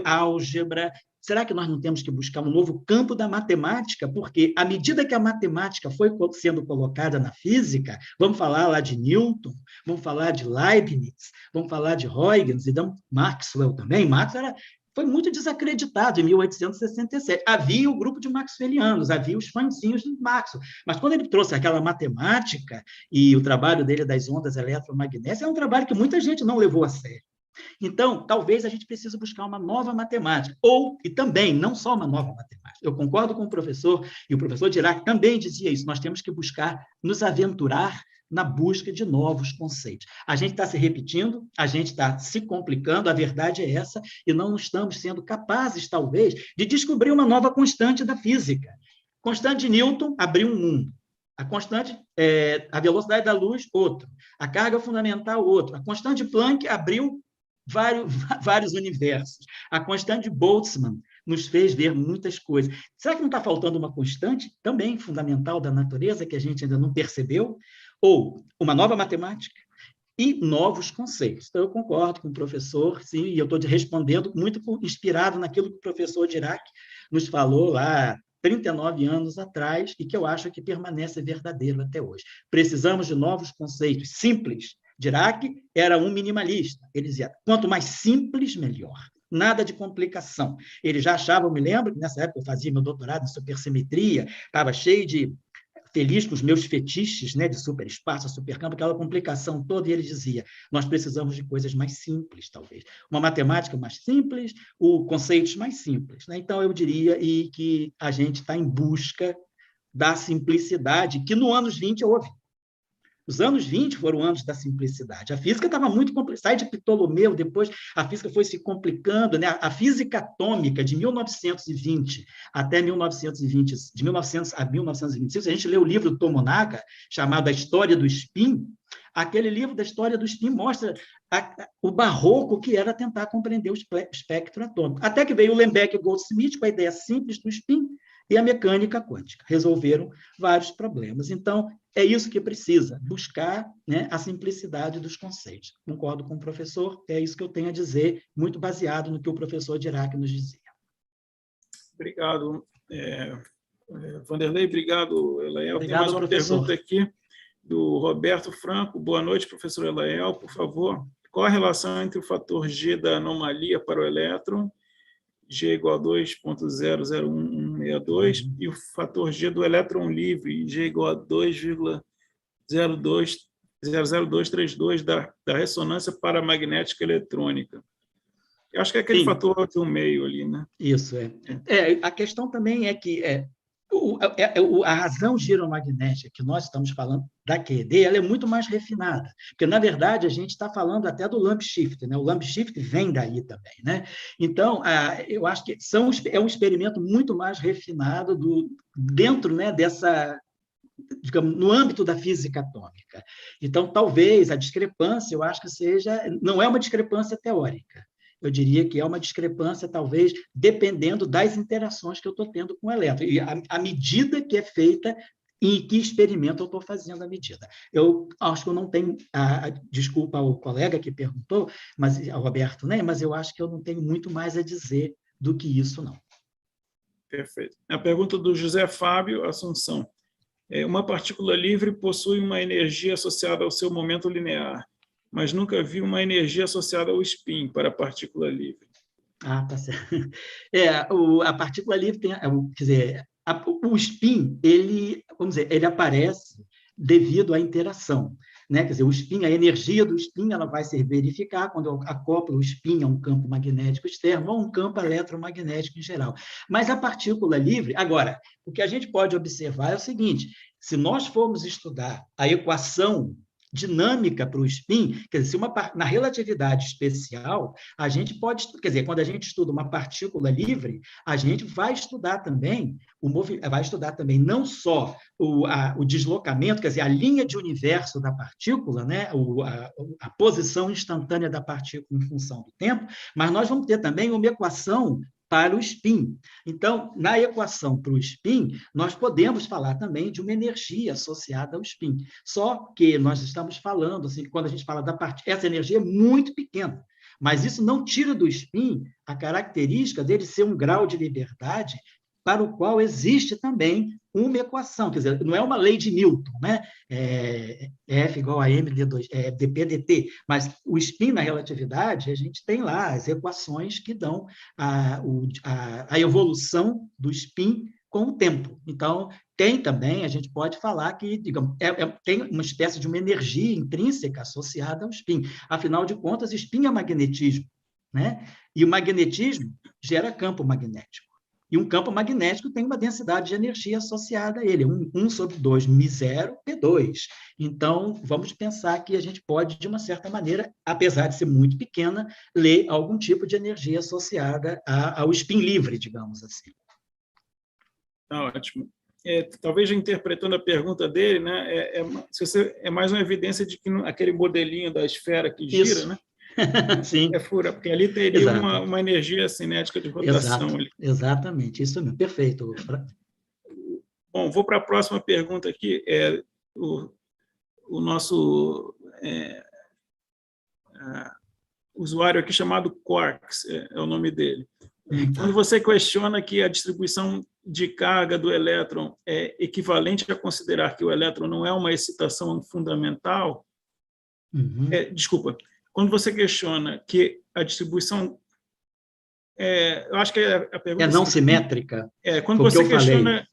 Speaker 2: álgebra. Será que nós não temos que buscar um novo campo da matemática? Porque, à medida que a matemática foi sendo colocada na física, vamos falar lá de Newton, vamos falar de Leibniz, vamos falar de Huygens e de Maxwell também. Maxwell foi muito desacreditado em 1867. Havia o grupo de maxwellianos, havia os fãzinhos do Maxwell. Mas quando ele trouxe aquela matemática e o trabalho dele das ondas eletromagnéticas, é um trabalho que muita gente não levou a sério. Então, talvez a gente precise buscar uma nova matemática, e também, não só uma nova matemática. Eu concordo com o professor, e o professor Dirac também dizia isso, nós temos que buscar nos aventurar na busca de novos conceitos. A gente está se repetindo, a gente está se complicando, a verdade é essa, e não estamos sendo capazes, talvez, de descobrir uma nova constante da física. Constante de Newton abriu um mundo. A constante, a velocidade da luz, outro. A carga fundamental, outro. A constante de Planck abriu vários universos. A constante de Boltzmann nos fez ver muitas coisas. Será que não está faltando uma constante também fundamental da natureza que a gente ainda não percebeu? Ou uma nova matemática e novos conceitos. Então, eu concordo com o professor, sim, e eu estou respondendo muito inspirado naquilo que o professor Dirac nos falou lá 39 anos atrás e que eu acho que permanece verdadeiro até hoje. Precisamos de novos conceitos simples. Dirac era um minimalista. Ele dizia, quanto mais simples, melhor. Nada de complicação. Ele já achava, eu me lembro, que nessa época eu fazia meu doutorado em supersimetria, estava cheio de feliz com os meus fetiches, né, de superespaço, supercampo, aquela complicação toda, e ele dizia, nós precisamos de coisas mais simples, talvez. Uma matemática mais simples, conceitos mais simples. Né? Então, eu diria que a gente está em busca da simplicidade, que no anos 20 houve. Os anos 20 foram anos da simplicidade. A física estava muito complicada. Sai de Ptolomeu, depois a física foi se complicando. Né? A física atômica, de 1920 até 1920, de 1900 a 1925, se a gente lê o livro do Tomonaga, chamado A História do Spin, aquele livro da História do Spin mostra o barroco que era tentar compreender o espectro atômico. Até que veio o Lembeck e Goldsmith com a ideia simples do spin e a mecânica quântica. Resolveram vários problemas. Então, é isso que precisa, buscar, né, a simplicidade dos conceitos. Concordo com o professor, é isso que eu tenho a dizer, muito baseado no que o professor Dirac nos dizia.
Speaker 1: Obrigado, Vanderlei, obrigado, Elael. Tem mais uma
Speaker 2: professor.
Speaker 1: Pergunta aqui do Roberto Franco. Boa noite, professor Elael, por favor. Qual a relação entre o fator G da anomalia para o elétron, G igual a 2.001162, e o fator G do elétron livre, G igual a 2,00232 da ressonância paramagnética eletrônica? Eu acho que é aquele
Speaker 2: Sim.
Speaker 1: fator de um meio ali, né?
Speaker 2: Isso, a questão também é que a razão giromagnética que nós estamos falando da QED, ela é muito mais refinada, porque, na verdade, a gente está falando até do lamp shift, né? O lamp shift vem daí também. Né? Então, eu acho que é um experimento muito mais refinado dentro, né, dessa, digamos, no âmbito da física atômica. Então, talvez a discrepância, eu acho que não é uma discrepância teórica. Eu diria que é uma discrepância, talvez, dependendo das interações que eu estou tendo com o elétron. E a medida que é feita, em que experimento eu estou fazendo a medida. Eu acho que eu não tenho, desculpa ao colega que perguntou, ao Roberto, né? Mas eu acho que eu não tenho muito mais a dizer do que isso, não.
Speaker 1: Perfeito. A pergunta do José Fábio Assunção. Uma partícula livre possui uma energia associada ao seu momento linear, mas nunca vi uma energia associada ao spin para a partícula livre.
Speaker 2: Ah, tá certo. A partícula livre tem, quer dizer, o spin, vamos dizer, ele aparece devido à interação, né? Quer dizer, o spin, a energia do spin, ela vai ser verificada quando eu acoplo o spin a um campo magnético externo ou um campo eletromagnético em geral. Mas a partícula livre, agora, o que a gente pode observar é o seguinte: se nós formos estudar a equação dinâmica para o spin, quer dizer, na relatividade especial, a gente pode, quer dizer, quando a gente estuda uma partícula livre, a gente vai estudar também não só o deslocamento, quer dizer, a linha de universo da partícula, né, a posição instantânea da partícula em função do tempo, mas nós vamos ter também uma equação para o spin. Então, na equação para o spin, nós podemos falar também de uma energia associada ao spin. Só que nós estamos falando, assim, quando a gente fala essa energia é muito pequena, mas isso não tira do spin a característica dele ser um grau de liberdade para o qual existe também uma equação, quer dizer, não é uma lei de Newton, né? F igual a md2, dp dt, mas o spin na relatividade, a gente tem lá as equações que dão a evolução do spin com o tempo. Então, tem também, a gente pode falar que, digamos, tem uma espécie de uma energia intrínseca associada ao spin. Afinal de contas, spin é magnetismo, né? E o magnetismo gera campo magnético. E um campo magnético tem uma densidade de energia associada a ele, 1/2 μ0 P2. Então, vamos pensar que a gente pode, de uma certa maneira, apesar de ser muito pequena, ler algum tipo de energia associada ao spin livre, digamos assim.
Speaker 1: Tá ótimo. Talvez interpretando a pergunta dele, né, é mais uma evidência de que aquele modelinho da esfera que gira,
Speaker 2: Isso.
Speaker 1: né?
Speaker 2: Sim.
Speaker 1: Fura, porque ali teria uma energia cinética de rotação.
Speaker 2: Exato.
Speaker 1: Ali.
Speaker 2: Exatamente, isso mesmo, perfeito.
Speaker 1: Bom, vou para a próxima pergunta aqui. O nosso usuário aqui chamado Quarks, é o nome dele. Quando você questiona que a distribuição de carga do elétron é equivalente a considerar que o elétron não é uma excitação fundamental, desculpa, quando você questiona que a distribuição eu acho que a pergunta
Speaker 2: é não simétrica.
Speaker 1: Quando você questiona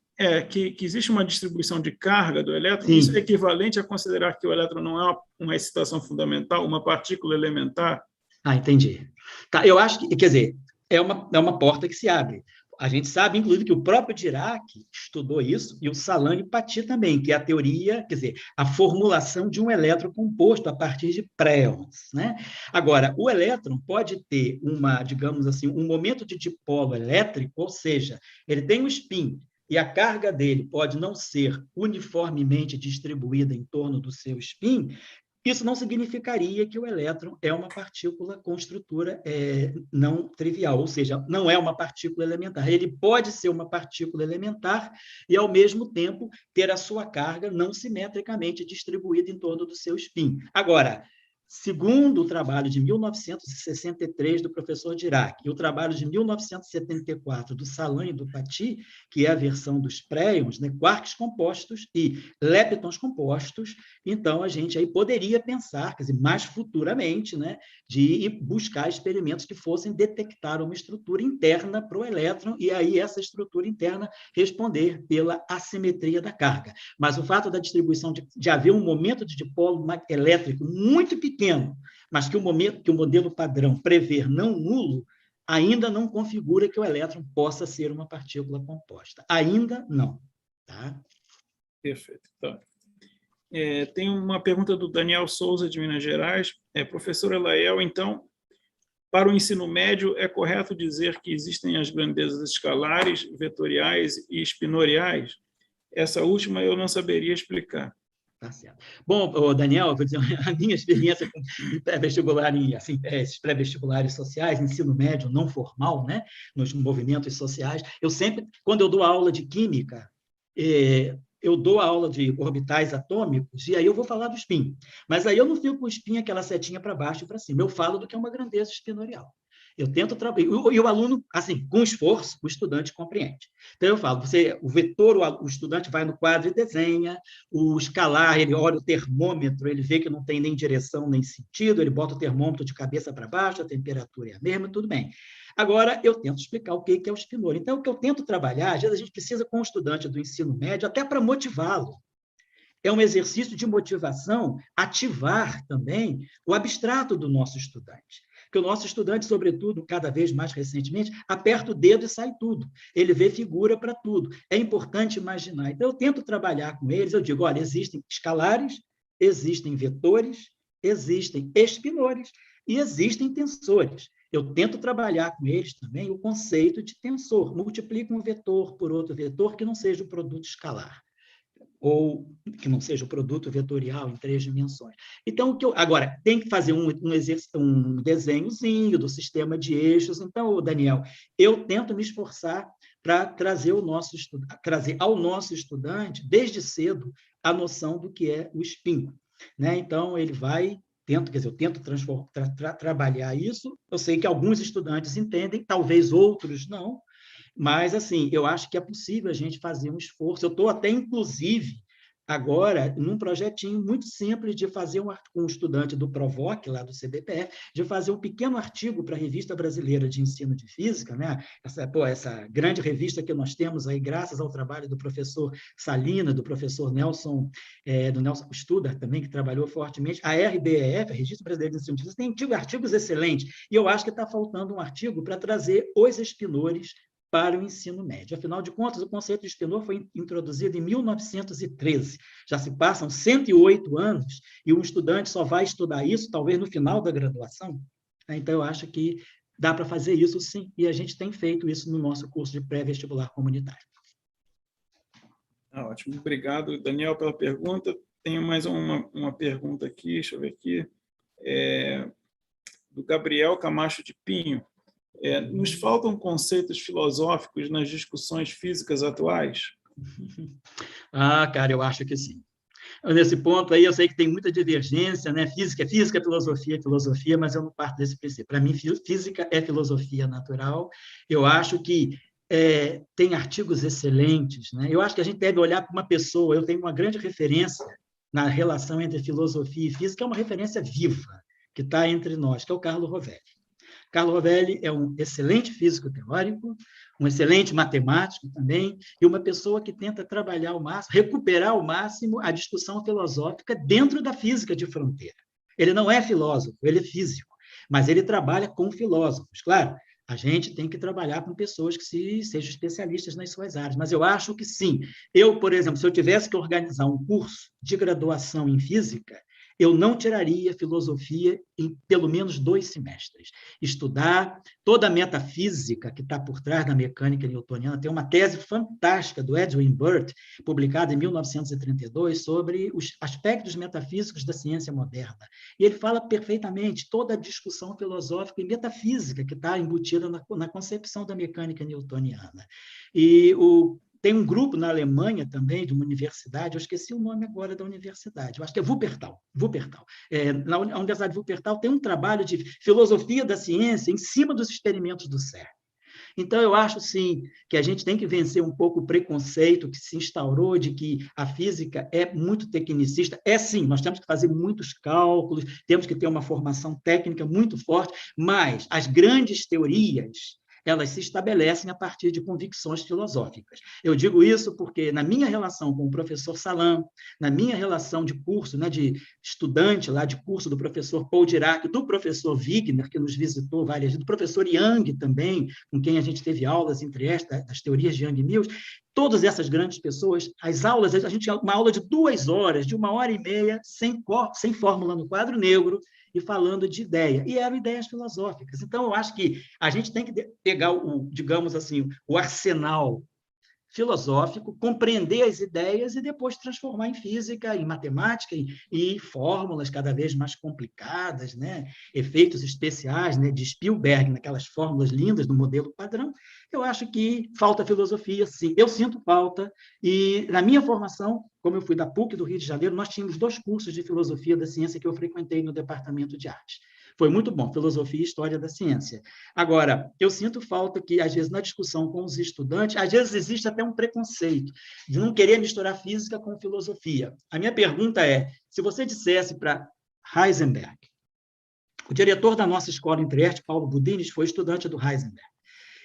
Speaker 1: que existe uma distribuição de carga do elétron, Sim. Isso é equivalente a considerar que o elétron não é uma excitação fundamental, uma partícula elementar?
Speaker 2: Ah, entendi. Tá, eu acho que, quer dizer, é uma porta que se abre. A gente sabe, inclusive, que o próprio Dirac estudou isso, e o Salang e Paty também, que é a teoria, quer dizer, a formulação de um elétron composto a partir de préons, né? Agora, o elétron pode ter digamos assim, um momento de dipolo elétrico, ou seja, ele tem um spin, e a carga dele pode não ser uniformemente distribuída em torno do seu spin. Isso não significaria que o elétron é uma partícula com estrutura não trivial, ou seja, não é uma partícula elementar. Ele pode ser uma partícula elementar e, ao mesmo tempo, ter a sua carga não simetricamente distribuída em torno do seu spin. Agora, segundo o trabalho de 1963 do professor Dirac e o trabalho de 1974 do Salang e do Paty, que é a versão dos préons, né, quarks compostos e leptons compostos, então a gente aí poderia pensar, quer dizer, mais futuramente, né, de buscar experimentos que fossem detectar uma estrutura interna para o elétron e aí essa estrutura interna responder pela assimetria da carga. Mas o fato da distribuição de haver um momento de dipolo elétrico muito pequeno, mas que o modelo padrão prever não nulo, ainda não configura que o elétron possa ser uma partícula composta. Ainda não. Tá?
Speaker 1: Perfeito. Então, tem uma pergunta do Daniel Souza, de Minas Gerais. Professor Elael, então, para o ensino médio, é correto dizer que existem as grandezas escalares, vetoriais e espinoriais? Essa última eu não saberia explicar.
Speaker 2: Tá certo. Bom, Daniel, eu vou dizer a minha experiência com pré-vestibular, assim, esses pré-vestibulares sociais, ensino médio não formal, né, nos movimentos sociais, eu sempre, quando eu dou aula de química, eu dou aula de orbitais atômicos, e aí eu vou falar do spin. Mas aí eu não fico com o spin, aquela setinha para baixo e para cima. Eu falo do que é uma grandeza espinorial. Eu tento trabalhar, e o aluno, assim, com esforço, o estudante compreende. Então, eu falo, o vetor, o estudante vai no quadro e desenha, o escalar, ele olha o termômetro, ele vê que não tem nem direção nem sentido, ele bota o termômetro de cabeça para baixo, a temperatura é a mesma, tudo bem. Agora, eu tento explicar o que é o espinor. Então, o que eu tento trabalhar, às vezes a gente precisa, com o estudante do ensino médio, até para motivá-lo. É um exercício de motivação ativar também o abstrato do nosso estudante. Porque o nosso estudante, sobretudo, cada vez mais recentemente, aperta o dedo e sai tudo. Ele vê figura para tudo. É importante imaginar. Então, eu tento trabalhar com eles, eu digo, olha, existem escalares, existem vetores, existem espinores e existem tensores. Eu tento trabalhar com eles também o conceito de tensor. Multiplica um vetor por outro vetor que não seja o produto escalar, ou que não seja o produto vetorial em 3 dimensões. Então, agora, tem que fazer um desenhozinho do sistema de eixos. Então, Daniel, eu tento me esforçar para trazer ao nosso estudante, desde cedo, a noção do que é o spin. Né? Então, ele vai... eu tento trabalhar isso. Eu sei que alguns estudantes entendem, talvez outros não, mas, assim, eu acho que é possível a gente fazer um esforço. Eu estou até, inclusive, agora, num projetinho muito simples de fazer com um estudante do PROVOC, lá do CBPF, de fazer um pequeno artigo para a Revista Brasileira de Ensino de Física, né? Essa grande revista que nós temos aí, graças ao trabalho do professor Salina, do professor Nelson, do Nelson Studar também, que trabalhou fortemente. A RBEF, a Registro Brasileiro de Ensino de Física, tem artigos excelentes, e eu acho que está faltando um artigo para trazer os espinores para o ensino médio. Afinal de contas, o conceito de espinor foi introduzido em 1913. Já se passam 108 anos e um estudante só vai estudar isso, talvez, no final da graduação. Então, eu acho que dá para fazer isso, sim, e a gente tem feito isso no nosso curso de pré-vestibular comunitário.
Speaker 1: Ótimo. Obrigado, Daniel, pela pergunta. Tenho mais uma pergunta aqui, deixa eu ver aqui, do Gabriel Camacho de Pinho. Nos faltam conceitos filosóficos nas discussões físicas atuais?
Speaker 2: Cara, eu acho que sim. Nesse ponto aí, eu sei que tem muita divergência, né? Física é física, filosofia é filosofia, mas eu não parto desse princípio. Para mim, física é filosofia natural. Eu acho que tem artigos excelentes, né? Eu acho que a gente deve olhar para uma pessoa. Eu tenho uma grande referência na relação entre filosofia e física, é uma referência viva, que está entre nós, que é o Carlo Rovelli. Carlo Rovelli é um excelente físico teórico, um excelente matemático também, e uma pessoa que tenta trabalhar ao máximo, recuperar ao máximo a discussão filosófica dentro da física de fronteira. Ele não é filósofo, ele é físico, mas ele trabalha com filósofos. Claro, a gente tem que trabalhar com pessoas que sejam especialistas nas suas áreas, mas eu acho que sim. Eu, por exemplo, se eu tivesse que organizar um curso de graduação em física, eu não tiraria filosofia em pelo menos 2 semestres. Estudar toda a metafísica que está por trás da mecânica newtoniana. Tem uma tese fantástica do Edwin Burt, publicada em 1932, sobre os aspectos metafísicos da ciência moderna. E ele fala perfeitamente toda a discussão filosófica e metafísica que está embutida na concepção da mecânica newtoniana. E tem um grupo na Alemanha também, de uma universidade, eu esqueci o nome agora da universidade, eu acho que é Wuppertal. Na Universidade de Wuppertal tem um trabalho de filosofia da ciência em cima dos experimentos do CERN. Então, eu acho, sim, que a gente tem que vencer um pouco o preconceito que se instaurou de que a física é muito tecnicista. Sim, nós temos que fazer muitos cálculos, temos que ter uma formação técnica muito forte, mas as grandes teorias, elas se estabelecem a partir de convicções filosóficas. Eu digo isso porque, na minha relação com o professor Salam, na minha relação de curso, né, de estudante lá de curso do professor Paul Dirac, do professor Wigner, que nos visitou várias vezes, do professor Yang também, com quem a gente teve aulas entre das teorias de Yang e Mills, todas essas grandes pessoas, as aulas, a gente tinha uma aula de 2 horas, de 1h30, sem fórmula no quadro negro, e falando de ideia, e eram ideias filosóficas. Então, eu acho que a gente tem que pegar digamos assim, o arsenal filosófico, compreender as ideias e depois transformar em física, em matemática, e fórmulas cada vez mais complicadas, né? Efeitos especiais, né? De Spielberg, naquelas fórmulas lindas do modelo padrão. Eu acho que falta filosofia, sim. Eu sinto falta, e na minha formação, como eu fui da PUC do Rio de Janeiro, nós tínhamos 2 cursos de filosofia da ciência que eu frequentei no departamento de arte. Foi muito bom, filosofia e história da ciência. Agora, eu sinto falta que, às vezes, na discussão com os estudantes, às vezes existe até um preconceito de não querer misturar física com filosofia. A minha pergunta é, se você dissesse para Heisenberg, o diretor da nossa escola em Trieste, Paulo Budines, foi estudante do Heisenberg.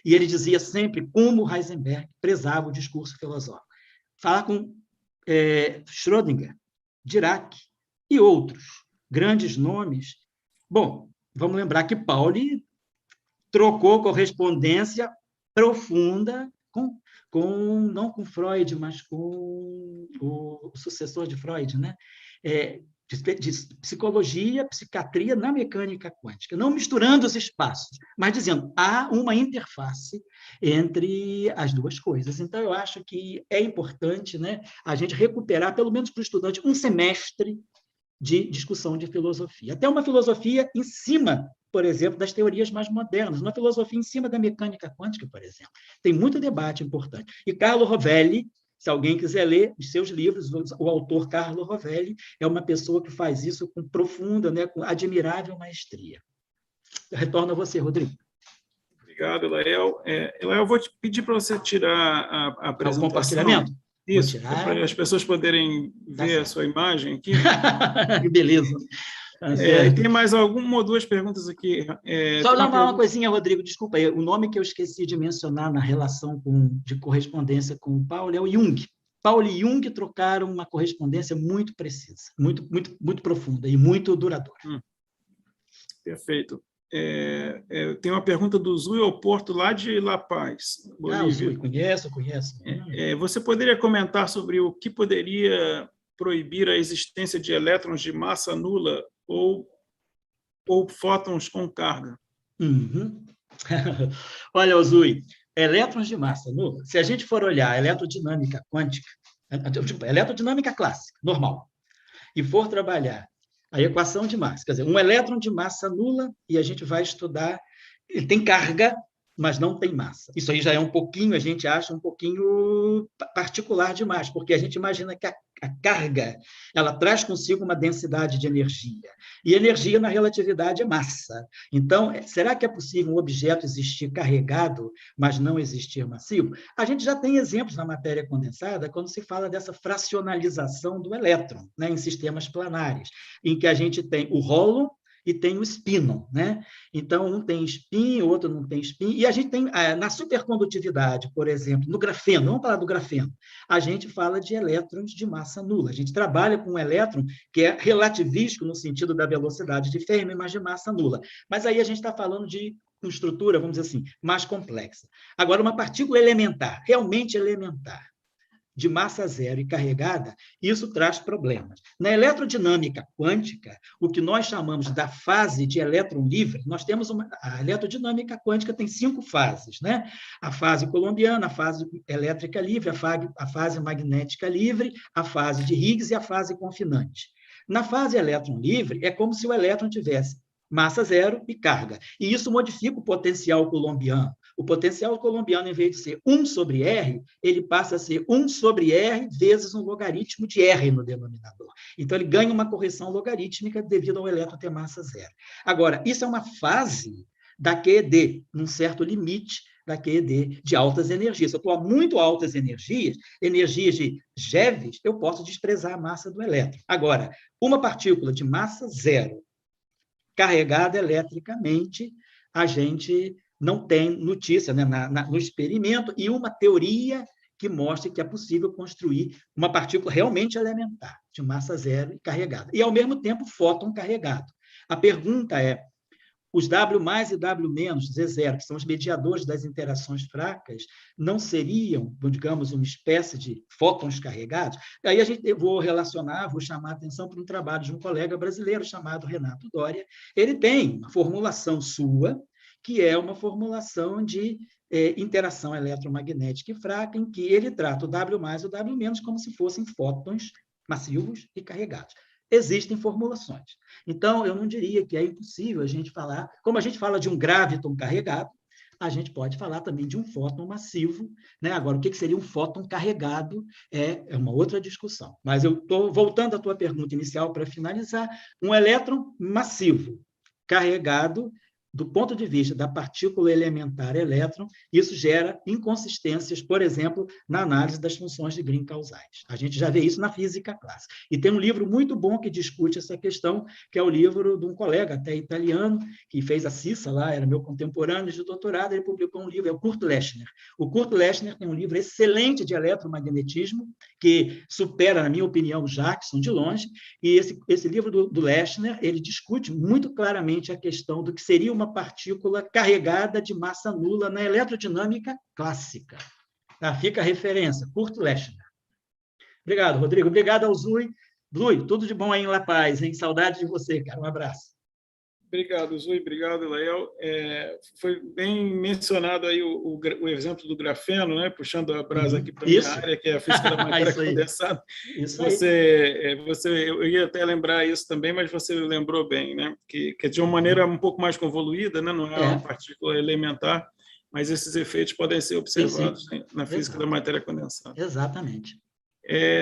Speaker 2: E ele dizia sempre como Heisenberg prezava o discurso filosófico. Falar com Schrödinger, Dirac e outros grandes nomes. Bom, vamos lembrar que Pauli trocou correspondência profunda não com Freud, mas com o sucessor de Freud, né? De psicologia, psiquiatria na mecânica quântica, não misturando os espaços, mas dizendo há uma interface entre as duas coisas. Então, eu acho que é importante, né, a gente recuperar, pelo menos para o estudante, um semestre de discussão de filosofia. Até uma filosofia em cima, por exemplo, das teorias mais modernas, uma filosofia em cima da mecânica quântica, por exemplo. Tem muito debate importante. E Carlo Rovelli, se alguém quiser ler os seus livros, o autor Carlo Rovelli é uma pessoa que faz isso com profunda, né, com admirável maestria. Eu retorno a você, Rodrigo.
Speaker 1: Obrigado, Elael. Elael, eu vou te pedir para você tirar a apresentação.
Speaker 2: O compartilhamento?
Speaker 1: Isso, para as pessoas poderem ver a sua imagem aqui.
Speaker 2: Que beleza.
Speaker 1: Tem mais uma ou duas perguntas aqui.
Speaker 2: Só uma coisinha, Rodrigo, desculpa aí. O nome que eu esqueci de mencionar na relação de correspondência com o Paulo é o Jung. Paulo e Jung trocaram uma correspondência muito precisa, muito, muito, muito profunda e muito duradoura.
Speaker 1: Perfeito. Tem uma pergunta do Zui ao Porto, lá de La Paz, Bolívia.
Speaker 2: O Zui, conheço.
Speaker 1: Você poderia comentar sobre o que poderia proibir a existência de elétrons de massa nula ou fótons com carga?
Speaker 2: Olha, Zui, elétrons de massa nula, se a gente for olhar a eletrodinâmica quântica, eletrodinâmica clássica, normal, e for trabalhar a equação de massa, quer dizer, um elétron de massa nula, e a gente vai estudar, ele tem carga, mas não tem massa. Isso aí já é um pouquinho, a gente acha um pouquinho particular demais, porque a gente imagina que a carga, ela traz consigo uma densidade de energia, e energia na relatividade é massa. Então, será que é possível um objeto existir carregado, mas não existir massivo? A gente já tem exemplos na matéria condensada, quando se fala dessa fracionalização do elétron, né, em sistemas planares, em que a gente tem o holo e tem o spínon, né? Então, um tem spin, o outro não tem spin, e a gente tem, na supercondutividade, por exemplo, no grafeno, vamos falar do grafeno, a gente fala de elétrons de massa nula, a gente trabalha com um elétron que é relativístico no sentido da velocidade de Fermi, mas de massa nula. Mas aí a gente está falando de uma estrutura, vamos dizer assim, mais complexa. Agora, uma partícula elementar, realmente elementar, de massa zero e carregada, isso traz problemas. Na eletrodinâmica quântica, o que nós chamamos da fase de elétron livre, nós temos a eletrodinâmica quântica tem 5 fases, né? A fase colombiana, a fase elétrica livre, a fase magnética livre, a fase de Higgs e a fase confinante. Na fase elétron livre, é como se o elétron tivesse massa zero e carga. E isso modifica o potencial colombiano. O potencial colombiano, em vez de ser 1 sobre R, ele passa a ser 1 sobre R vezes um logaritmo de R no denominador. Então, ele ganha uma correção logarítmica devido ao elétron ter massa zero. Agora, isso é uma fase da QED, num certo limite da QED de altas energias. Se eu estou a muito altas energias de GeV, eu posso desprezar a massa do elétron. Agora, uma partícula de massa zero carregada eletricamente, a gente não tem notícia, né, no experimento, e uma teoria que mostre que é possível construir uma partícula realmente elementar, de massa zero e carregada. E, ao mesmo tempo, fóton carregado. A pergunta é, os W+ e W-, Z0, que são os mediadores das interações fracas, não seriam, digamos, uma espécie de fótons carregados? Aí eu vou chamar a atenção para um trabalho de um colega brasileiro chamado Renato Doria. Ele tem uma formulação sua, que é uma formulação de interação eletromagnética e fraca, em que ele trata o W+ e o W- como se fossem fótons massivos e carregados. Existem formulações. Então, eu não diria que é impossível a gente falar, como a gente fala de um graviton carregado, a gente pode falar também de um fóton massivo, né? Agora, o que seria um fóton carregado é uma outra discussão. Mas eu estou voltando à tua pergunta inicial para finalizar. Um elétron massivo carregado do ponto de vista da partícula elementar elétron. Isso gera inconsistências, por exemplo, na análise das funções de Green causais. A gente já vê isso na física clássica. E tem um livro muito bom que discute essa questão, que é o livro de um colega, até italiano, que fez a CISA lá, era meu contemporâneo de doutorado, ele publicou um livro, é o Kurt Lechner. O Kurt Lechner tem um livro excelente de eletromagnetismo, que supera, na minha opinião, o Jackson de longe, e esse livro do Lechner, ele discute muito claramente a questão do que seria uma partícula carregada de massa nula na eletrodinâmica clássica. Tá? Fica a referência, Kurt Lechner. Obrigado, Rodrigo. Obrigado ao Zui. Zui, tudo de bom aí em La Paz, hein? Saudade de você, cara. Um abraço.
Speaker 1: Obrigado, Zui. Obrigado, Lael. Foi bem mencionado aí o exemplo do grafeno, né? Puxando a brasa aqui para a minha área, que é a física da matéria condensada. Eu ia até lembrar isso também, mas você lembrou bem, né? Que é de uma maneira um pouco mais convoluída, né? Não é uma partícula elementar, mas esses efeitos podem ser observados na física da matéria condensada.
Speaker 2: Exatamente.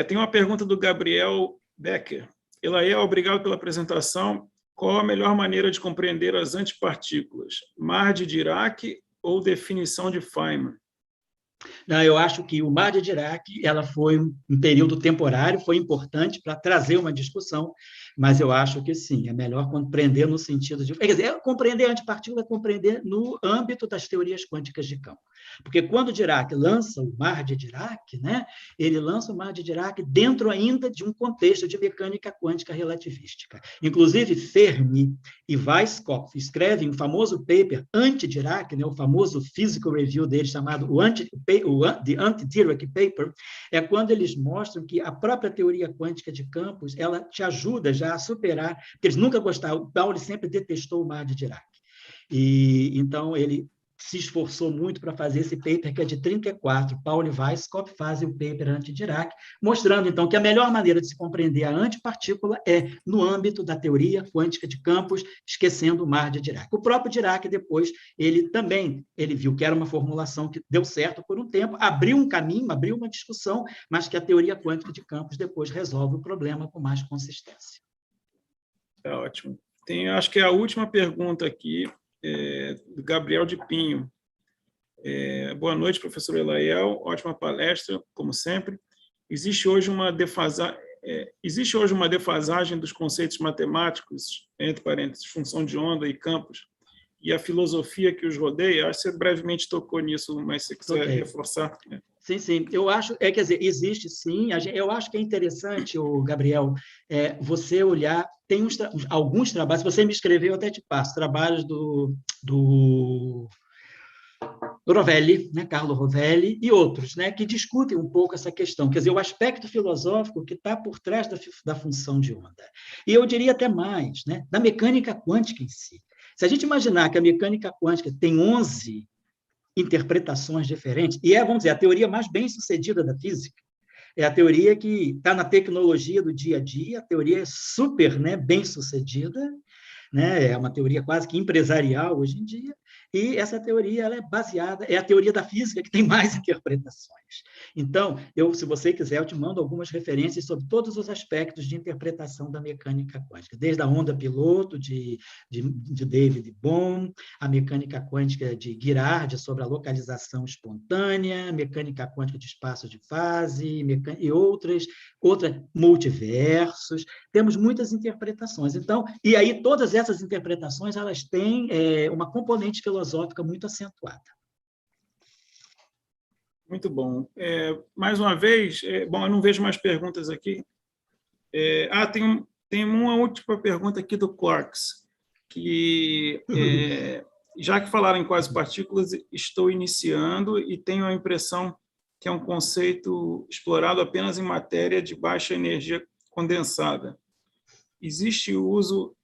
Speaker 1: Tem uma pergunta do Gabriel Becker. Lael, obrigado pela apresentação. Qual a melhor maneira de compreender as antipartículas? Mar de Dirac ou definição de Feynman?
Speaker 2: Não, eu acho que o mar de Dirac ela foi um período temporário, foi importante para trazer uma discussão, mas eu acho que sim, é melhor compreender no sentido de... Quer dizer, compreender a antipartícula é compreender no âmbito das teorias quânticas de campo. Porque quando Dirac lança o mar de Dirac, né, ele lança o mar de Dirac dentro ainda de um contexto de mecânica quântica relativística. Inclusive, Fermi e Weisskopf escrevem um famoso paper anti-Dirac, né, o famoso physical review dele chamado The Anti-Dirac Paper, é quando eles mostram que a própria teoria quântica de campos ela te ajuda já a superar, porque eles nunca gostaram, o Pauli sempre detestou o mar de Dirac. E então ele se esforçou muito para fazer esse paper, que é de 34. Pauli e Weisskopf fazem o paper anti-Dirac, mostrando, então, que a melhor maneira de se compreender a antipartícula é no âmbito da teoria quântica de campos, esquecendo o mar de Dirac. O próprio Dirac, depois, ele viu que era uma formulação que deu certo por um tempo, abriu um caminho, abriu uma discussão, mas que a teoria quântica de campos depois resolve o problema com mais consistência.
Speaker 1: Tá ótimo. Acho que é a última pergunta aqui, do Gabriel de Pinho. Boa noite, professor Lael. Ótima palestra, como sempre. Existe hoje uma defasagem dos conceitos matemáticos, entre parênteses, função de onda e campos, e a filosofia que os rodeia? Acho que você brevemente tocou nisso, mas se você quiser reforçar.
Speaker 2: Sim, sim. Eu acho, quer dizer, existe sim. Eu acho que é interessante, Gabriel, você olhar. Tem alguns trabalhos, se você me escrever, eu até te passo, trabalhos do Rovelli, né, Carlo Rovelli, e outros, né, que discutem um pouco essa questão, quer dizer, o aspecto filosófico que está por trás da função de onda. E eu diria até mais, né, da mecânica quântica em si. Se a gente imaginar que a mecânica quântica tem 11 interpretações diferentes, e vamos dizer, a teoria mais bem-sucedida da física, é a teoria que está na tecnologia do dia a dia, a teoria é super, né, bem-sucedida, né, é uma teoria quase que empresarial hoje em dia, e essa teoria ela é baseada, é a teoria da física que tem mais interpretações. Então, se você quiser, eu te mando algumas referências sobre todos os aspectos de interpretação da mecânica quântica, desde a onda piloto de David Bohm, a mecânica quântica de Girardi sobre a localização espontânea, mecânica quântica de espaço de fase, e outras multiversos. Temos muitas interpretações. Então, e aí todas essas interpretações elas têm uma componente filosófica muito acentuada.
Speaker 1: Muito bom. Mais uma vez, eu não vejo mais perguntas aqui. Tem uma última pergunta aqui do Clarks, que, já que falaram em quase partículas, estou iniciando e tenho a impressão que é um conceito explorado apenas em matéria de baixa energia condensada. Existe o uso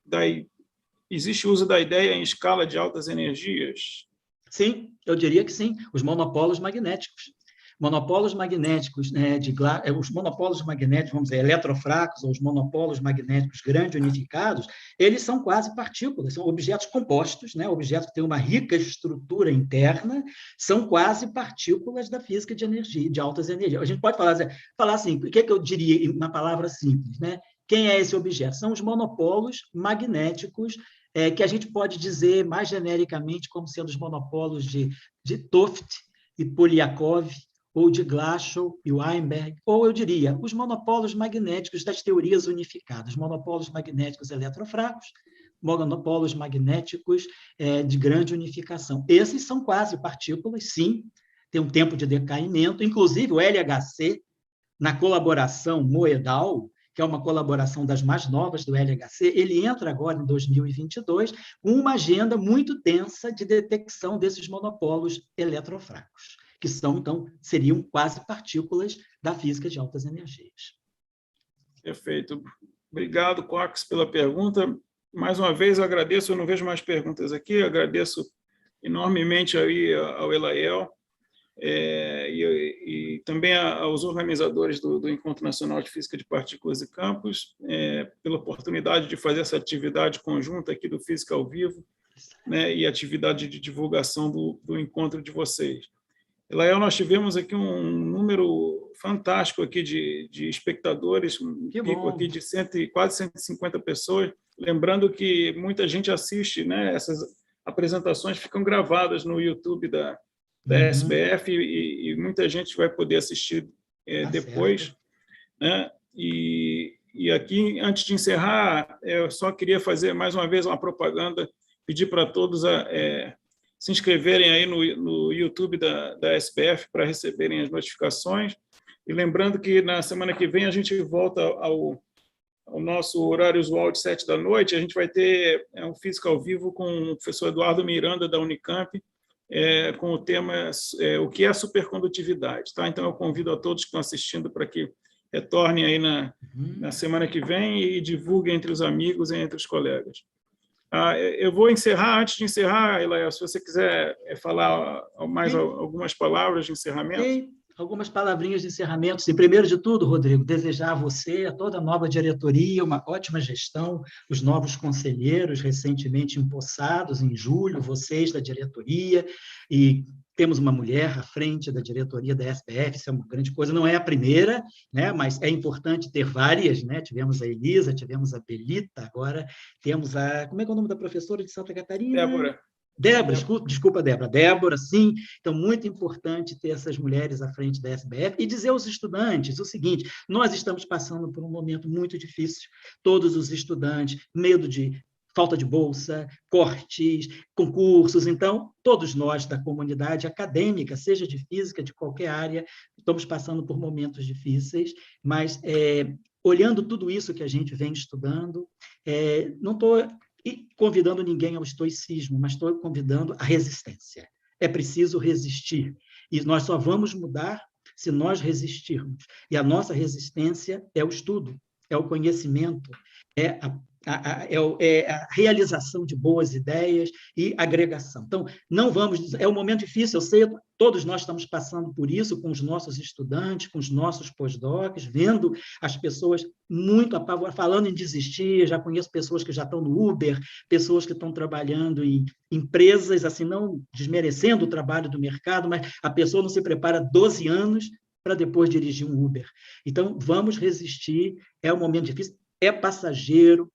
Speaker 1: da ideia em escala de altas energias?
Speaker 2: Sim, eu diria que sim. Os monopólos magnéticos. Monopólos magnéticos, né, os monopólos magnéticos, vamos dizer, eletrofracos, ou os monopólos magnéticos grande unificados, eles são quase partículas, são objetos compostos, né, objetos que têm uma rica estrutura interna, são quase partículas da física de energia, de altas energias. A gente pode falar assim, o que é que eu diria na palavra simples, né? Quem é esse objeto? São os monopólos magnéticos que a gente pode dizer mais genericamente como sendo os monopólos de Toft e Polyakov, ou de Glashow e Weinberg, ou eu diria, os monopólos magnéticos das teorias unificadas, monopólos magnéticos eletrofracos, monopólos magnéticos de grande unificação. Esses são quase partículas, sim, tem um tempo de decaimento, inclusive o LHC, na colaboração Moedal, que é uma colaboração das mais novas do LHC, ele entra agora em 2022 com uma agenda muito densa de detecção desses monopólos eletrofracos, que são, então, seriam quase partículas da física de altas energias.
Speaker 1: Perfeito. Obrigado, Cox, pela pergunta. Mais uma vez, eu agradeço, eu não vejo mais perguntas aqui, eu agradeço enormemente aí ao Elael, e também aos organizadores do Encontro Nacional de Física de Partículas e Campos, pela oportunidade de fazer essa atividade conjunta aqui do Física ao Vivo, né, e atividade de divulgação do encontro de vocês. Elael, nós tivemos aqui um número fantástico aqui de espectadores, um pico aqui de quase 150 pessoas. Lembrando que muita gente assiste, né? Essas apresentações ficam gravadas no YouTube da SBF e muita gente vai poder assistir depois. Né? E aqui, antes de encerrar, eu só queria fazer mais uma vez uma propaganda, pedir para todos se inscreverem aí no YouTube da SBF para receberem as notificações. E lembrando que na semana que vem a gente volta ao nosso horário usual de 19h, a gente vai ter um Física ao Vivo com o professor Eduardo Miranda, da Unicamp, com o tema o que é supercondutividade. Tá? Então, eu convido a todos que estão assistindo para que retornem aí na semana que vem e divulguem entre os amigos e entre os colegas. Eu vou encerrar, antes de encerrar, Elael, se você quiser falar mais algumas palavras de encerramento.
Speaker 2: Sim, algumas palavrinhas de encerramento. E, primeiro de tudo, Rodrigo, desejar a você, a toda a nova diretoria, uma ótima gestão, os novos conselheiros recentemente empossados em julho, vocês da diretoria, e temos uma mulher à frente da diretoria da SBF, isso é uma grande coisa, não é a primeira, né, mas é importante ter várias, né? Tivemos a Elisa, tivemos a Belita, agora temos como é que é o nome da professora de Santa Catarina? Débora, desculpa, Débora. Débora, sim. Então, muito importante ter essas mulheres à frente da SBF e dizer aos estudantes o seguinte: nós estamos passando por um momento muito difícil, todos os estudantes, medo de falta de bolsa, cortes, concursos. Então, todos nós da comunidade acadêmica, seja de física, de qualquer área, estamos passando por momentos difíceis, mas olhando tudo isso que a gente vem estudando, não estou convidando ninguém ao estoicismo, mas estou convidando à resistência. É preciso resistir. E nós só vamos mudar se nós resistirmos. E a nossa resistência é o estudo, é o conhecimento, é a realização de boas ideias e agregação. Então, não vamos... É um momento difícil, eu sei, todos nós estamos passando por isso com os nossos estudantes, com os nossos pós-docs, vendo as pessoas muito apavoradas, falando em desistir. Já conheço pessoas que já estão no Uber, pessoas que estão trabalhando em empresas, assim, não desmerecendo o trabalho do mercado, mas a pessoa não se prepara 12 anos para depois dirigir um Uber. Então, vamos resistir, é um momento difícil, é passageiro,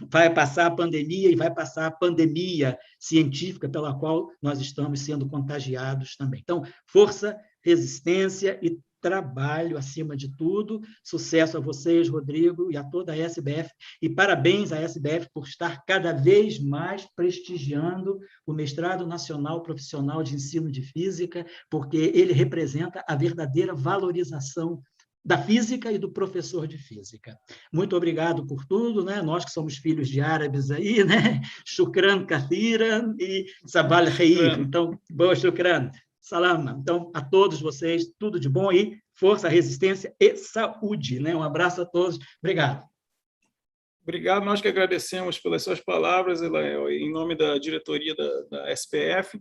Speaker 2: vai passar a pandemia e vai passar a pandemia científica pela qual nós estamos sendo contagiados também. Então, força, resistência e trabalho acima de tudo. Sucesso a vocês, Rodrigo, e a toda a SBF. E parabéns à SBF por estar cada vez mais prestigiando o Mestrado Nacional Profissional de Ensino de Física, porque ele representa a verdadeira valorização da física e do professor de física. Muito obrigado por tudo, né? Nós que somos filhos de árabes aí, né? Shukran kathiran e sabal khair. Então, boa shukran. Salama. Então, a todos vocês, tudo de bom aí, força, resistência e saúde, né? Um abraço a todos. Obrigado.
Speaker 1: Obrigado, nós que agradecemos pelas suas palavras, Elael, em nome da diretoria da SPF,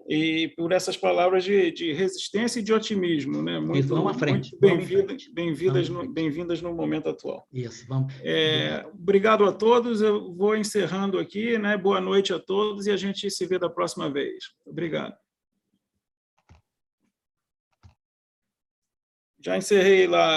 Speaker 1: e por essas palavras de resistência e de otimismo, né?
Speaker 2: Muito, vamos à frente.
Speaker 1: Bem-vindas no momento atual.
Speaker 2: Isso, vamos.
Speaker 1: Obrigado a todos, eu vou encerrando aqui, né? Boa noite a todos e a gente se vê da próxima vez. Obrigado. Já encerrei lá